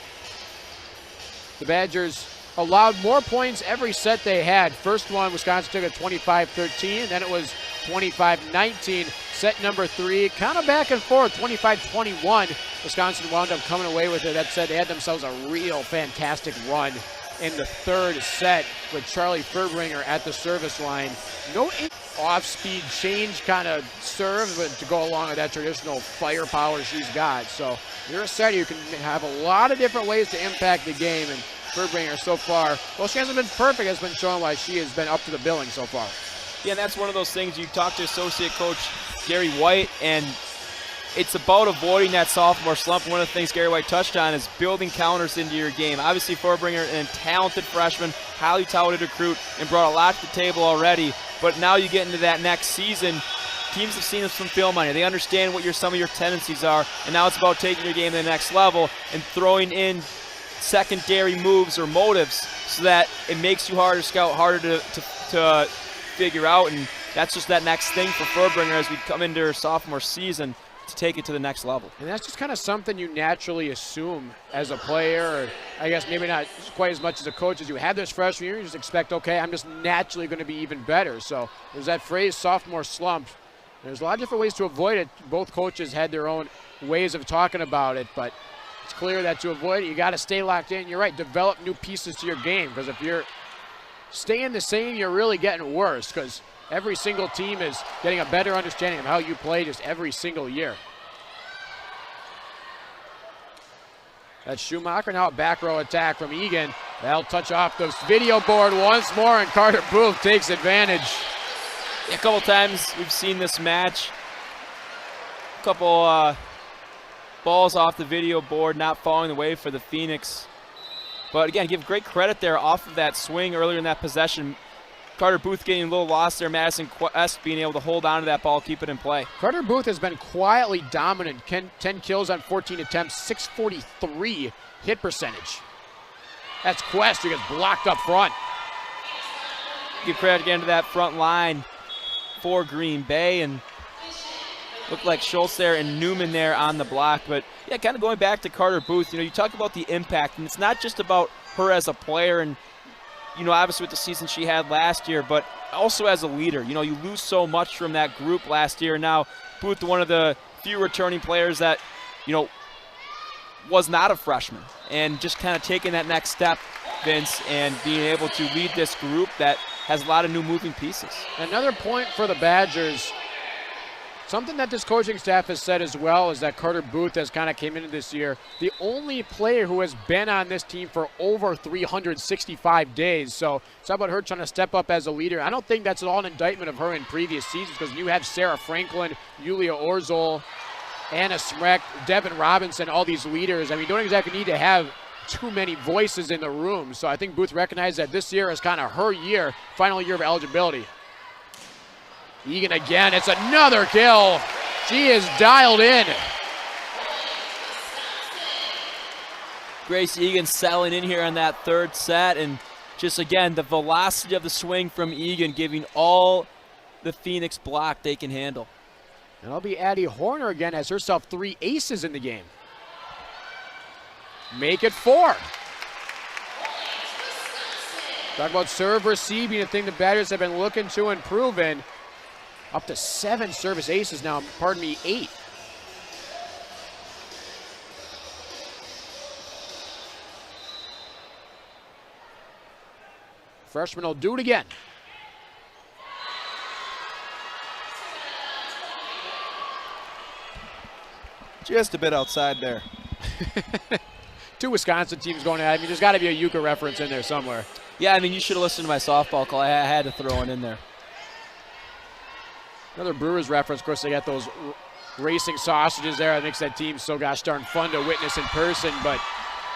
Speaker 1: the Badgers allowed more points every set they had. First one, Wisconsin took it 25-13, then it was 25-19. Set number 3, kind of back and forth, 25-21. Wisconsin wound up coming away with it. That said, they had themselves a real fantastic run in the third set with Charlie Furbringer at the service line. No off-speed change kind of serve, but to go along with that traditional firepower she's got. So you're a setter, you can have a lot of different ways to impact the game, and Furbringer so far, well, she hasn't been perfect, has been showing why she has been up to the billing so far.
Speaker 2: Yeah, and that's one of those things. You talk to associate coach Gary White, and it's about avoiding that sophomore slump. One of the things Gary White touched on is building counters into your game. Obviously, Furbringer, a talented freshman, highly touted recruit, and brought a lot to the table already. But now you get into that next season, teams have seen some film on you. They understand what some of your tendencies are, and now it's about taking your game to the next level and throwing in secondary moves or motives so that it makes you harder to scout, harder to figure out, and that's just that next thing for Furbringer as we come into her sophomore season to take it to the next level.
Speaker 1: And that's just kind of something you naturally assume as a player, or I guess maybe not quite as much as a coach. As you have this freshman year, you just expect, okay, I'm just naturally going to be even better. So there's that phrase, sophomore slump. There's a lot of different ways to avoid it. Both coaches had their own ways of talking about it, but it's clear that to avoid it, you got to stay locked in. You're right, develop new pieces to your game, because if you're staying the same, you're really getting worse because every single team is getting a better understanding of how you play just every single year. That's Schumacher, now a back row attack from Egan. That'll touch off the video board once more, and Carter Booth takes advantage.
Speaker 2: A couple times we've seen this match. A couple balls off the video board, not falling the way for the Phoenix. But again, give great credit there off of that swing earlier in that possession. Carter Booth getting a little lost there. Madison Quest being able to hold on to that ball, keep it in play.
Speaker 1: Carter Booth has been quietly dominant. 10 kills on 14 attempts, 643 hit percentage. That's Quest who gets blocked up front.
Speaker 2: Give credit again to that front line for Green Bay, and looked like Schultz there and Newman there on the block. But yeah, kind of going back to Carter Booth, you talk about the impact, and it's not just about her as a player and obviously with the season she had last year, but also as a leader. You lose so much from that group last year. Now, Booth, one of the few returning players that, was not a freshman, and just kind of taking that next step, Vince, and being able to lead this group that has a lot of new moving pieces.
Speaker 1: Another point for the Badgers. Something that this coaching staff has said as well is that Carter Booth has kind of came into this year the only player who has been on this team for over 365 days. So it's about her trying to step up as a leader. I don't think that's at all an indictment of her in previous seasons, because you have Sarah Franklin, Yulia Orzol, Anna Smrek, Devin Robinson, all these leaders. I mean, you don't exactly need to have too many voices in the room. So I think Booth recognized that this year is kind of her year, final year of eligibility. Egan again, it's another kill. She is dialed in.
Speaker 2: Grace Egan settling in here on that third set, and just again, the velocity of the swing from Egan giving all the Phoenix block they can handle.
Speaker 1: And it'll be Addie Horner again, has herself 3 aces in the game. Make it 4. Talk about serve receiving, a thing the Badgers have been looking to improve in. Up to 7 service aces now, 8. Freshman will do it again.
Speaker 2: Just a bit outside there.
Speaker 1: 2 Wisconsin teams going at it. I mean, there's got to be a Yuka reference in there somewhere.
Speaker 2: Yeah, I mean, you should have listened to my softball call. I had to throw one in there.
Speaker 1: Another Brewers reference. Of course, they got those racing sausages there. That makes that team so gosh darn fun to witness in person. But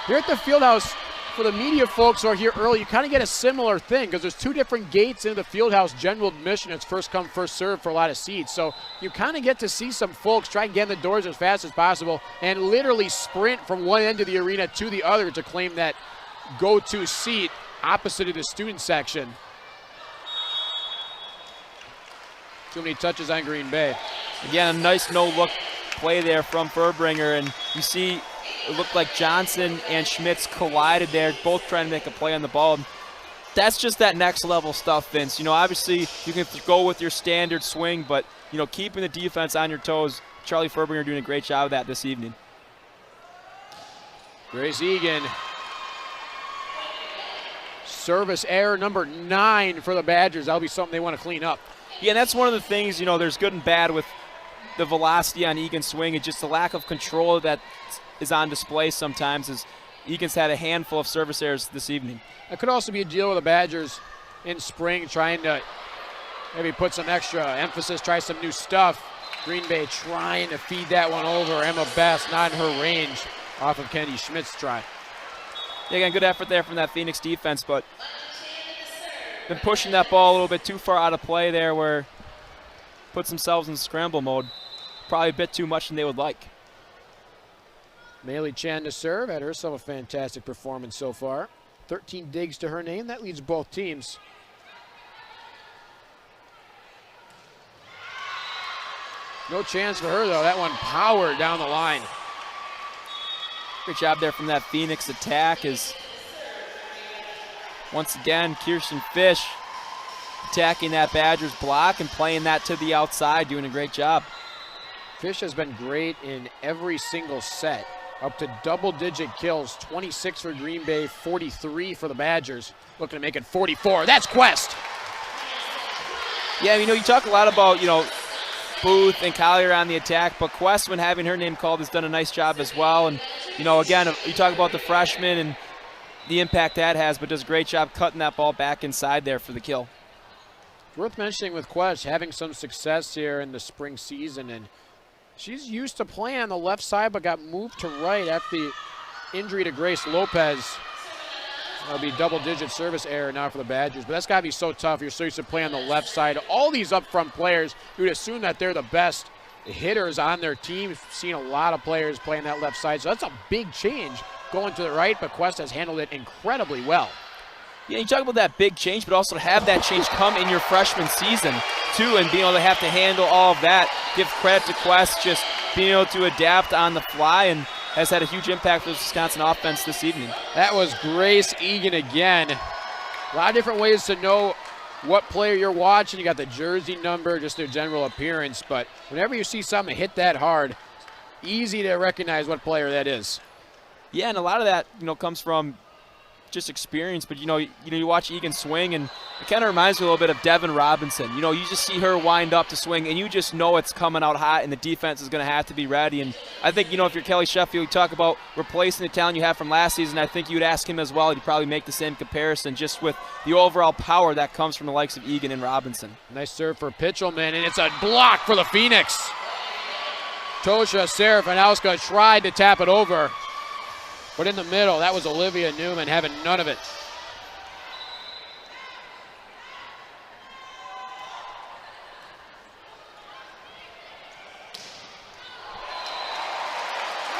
Speaker 1: here at the Fieldhouse, for the media folks who are here early, you kind of get a similar thing because there's 2 different gates into the Fieldhouse. General admission, it's first come, first serve for a lot of seats. So you kind of get to see some folks try and get in the doors as fast as possible and literally sprint from one end of the arena to the other to claim that go-to seat opposite of the student section. Too many touches on Green Bay.
Speaker 2: Again, a nice no-look play there from Furbringer, and you see it looked like Johnson and Schmitz collided there, both trying to make a play on the ball. That's just that next level stuff, Vince. Obviously you can go with your standard swing, but keeping the defense on your toes. Charlie Furbringer doing a great job of that this evening.
Speaker 1: Grace Egan. Service error number 9 for the Badgers. That'll be something they want to clean up.
Speaker 2: Yeah, and that's one of the things, there's good and bad with the velocity on Egan's swing, and just the lack of control that is on display sometimes, as Egan's had a handful of service errors this evening.
Speaker 1: It could also be a deal with the Badgers in spring trying to maybe put some extra emphasis, try some new stuff. Green Bay trying to feed that one over. Emma Best not in her range off of Kennedy Schmidt's try.
Speaker 2: Yeah, again, good effort there from that Phoenix defense, but been pushing that ball a little bit too far out of play there, where puts themselves in scramble mode. Probably a bit too much than they would like.
Speaker 1: Maylee Chan to serve. Had herself a fantastic performance so far. 13 digs to her name. That leads both teams. No chance for her, though. That one powered down the line.
Speaker 2: Great job there from that Phoenix attack, as once again, Kirsten Fish attacking that Badgers block and playing that to the outside, doing a great job.
Speaker 1: Fish has been great in every single set. up to double-digit kills, 26 for Green Bay, 43 for the Badgers. Looking to make it 44. That's Quest.
Speaker 2: Yeah, you talk a lot about, Booth and Collier on the attack, but Quest, when having her name called, has done a nice job as well. And, again, you talk about the freshman and the impact that has, but does a great job cutting that ball back inside there for the kill.
Speaker 1: Worth mentioning with Quest having some success here in the spring season, and she's used to playing on the left side but got moved to right after the injury to Grace Lopez. That'll be double-digit service error now for the Badgers, but that's got to be so tough. You're so used to playing on the left side. All these up-front players, you would assume that they're the best hitters on their team. We've seen a lot of players playing that left side, so that's a big change going to the right, but Quest has handled it incredibly well.
Speaker 2: Yeah, you talk about that big change, but also to have that change come in your freshman season, too, and being able to have to handle all of that. Give credit to Quest just being able to adapt on the fly, and has had a huge impact for the Wisconsin offense this evening.
Speaker 1: That was Grace Egan again. A lot of different ways to know what player you're watching. You got the jersey number, just their general appearance, but whenever you see something hit that hard, easy to recognize what player that is.
Speaker 2: Yeah, and a lot of that, comes from just experience, but you watch Egan swing, and it kind of reminds me a little bit of Devin Robinson. You just see her wind up to swing, and you just know it's coming out hot, and the defense is going to have to be ready. And I think, if you're Kelly Sheffield, you talk about replacing the talent you have from last season. I think you'd ask him as well. He'd probably make the same comparison, just with the overall power that comes from the likes of Egan and Robinson.
Speaker 1: Nice serve for Pitchelman, and it's a block for the Phoenix. Tosha Serafinowska tried to tap it over, but in the middle, that was Olivia Newman having none of it.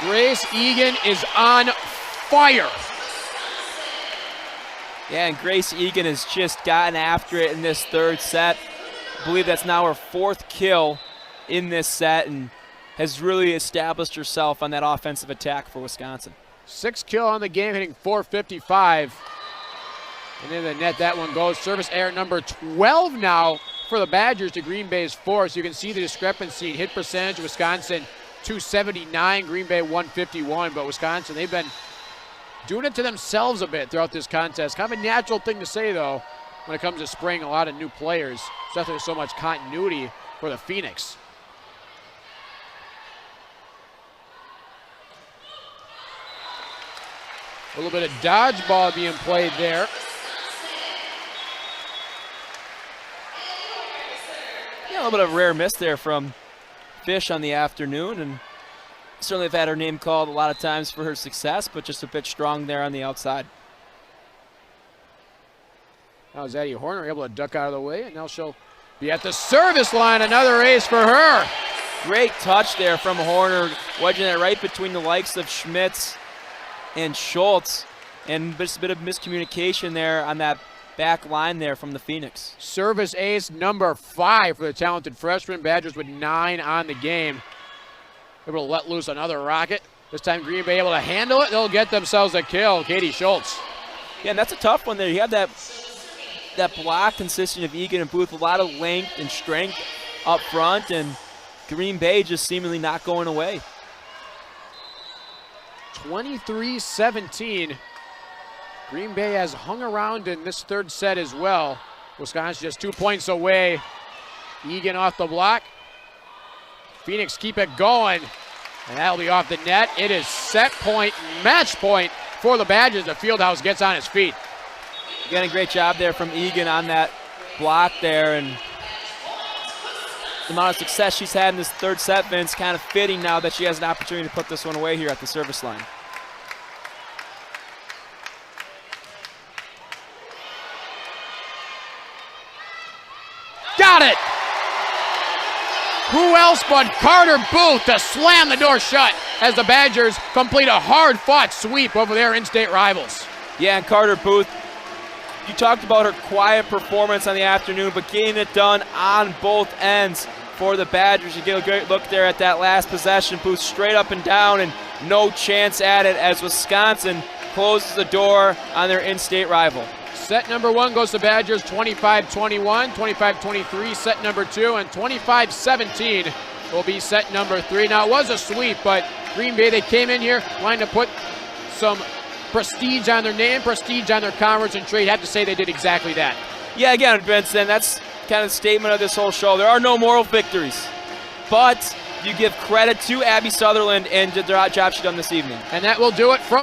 Speaker 1: Grace Egan is on fire.
Speaker 2: Yeah, and Grace Egan has just gotten after it in this third set. I believe that's now her fourth kill in this set, and has really established herself on that offensive attack for Wisconsin.
Speaker 1: 6 kill on the game, hitting .455. And in the net, that one goes. Service error number 12 now for the Badgers to Green Bay's 4. So you can see the discrepancy in hit percentage. Wisconsin 279, Green Bay 151. But Wisconsin, they've been doing it to themselves a bit throughout this contest. Kind of a natural thing to say, though, when it comes to spring a lot of new players. Especially there's so much continuity for the Phoenix. A little bit of dodgeball being played there.
Speaker 2: Yeah, a little bit of a rare miss there from Fish on the afternoon, and certainly have had her name called a lot of times for her success, but just a bit strong there on the outside.
Speaker 1: Now Zadie Horner able to duck out of the way, and now she'll be at the service line. Another ace for her.
Speaker 2: Great touch there from Horner, wedging it right between the likes of Schmitz and Schultz, and just a bit of miscommunication there on that back line there from the Phoenix.
Speaker 1: Service ace number 5 for the talented freshman. Badgers with 9 on the game. Able to let loose another rocket. This time Green Bay able to handle it. They'll get themselves a kill. Katie Schultz.
Speaker 2: Yeah, and that's a tough one there. You have that block consisting of Egan and Booth, a lot of length and strength up front, and Green Bay just seemingly not going away.
Speaker 1: 23-17. Green Bay has hung around in this third set as well. Wisconsin just 2 points away. Egan off the block. Phoenix keep it going, and that'll be off the net. It is set point, match point for the Badgers. The Fieldhouse gets on his feet.
Speaker 2: Again, a great job there from Egan on that block there, and the amount of success she's had in this third set, Vince, kind of fitting now that she has an opportunity to put this one away here at the service line.
Speaker 1: Got it! Who else but Carter Booth to slam the door shut as the Badgers complete a hard-fought sweep over their in-state rivals.
Speaker 2: Yeah, and Carter Booth, you talked about her quiet performance on the afternoon, but getting it done on both ends for the Badgers. You get a great look there at that last possession. Booth straight up and down, and no chance at it as Wisconsin closes the door on their in-state rival.
Speaker 1: Set number 1 goes to Badgers 25-21, 25-23. Set number 2, and 25-17 will be set number 3. Now, it was a sweep, but Green Bay, they came in here wanting to put some prestige on their name, prestige on their conference, and Trade have to say they did exactly that.
Speaker 2: Yeah, again, Vincent, that's kind of the statement of this whole show. There are no moral victories, but you give credit to Abby Sutherland and the job she done this evening.
Speaker 1: And that will do it from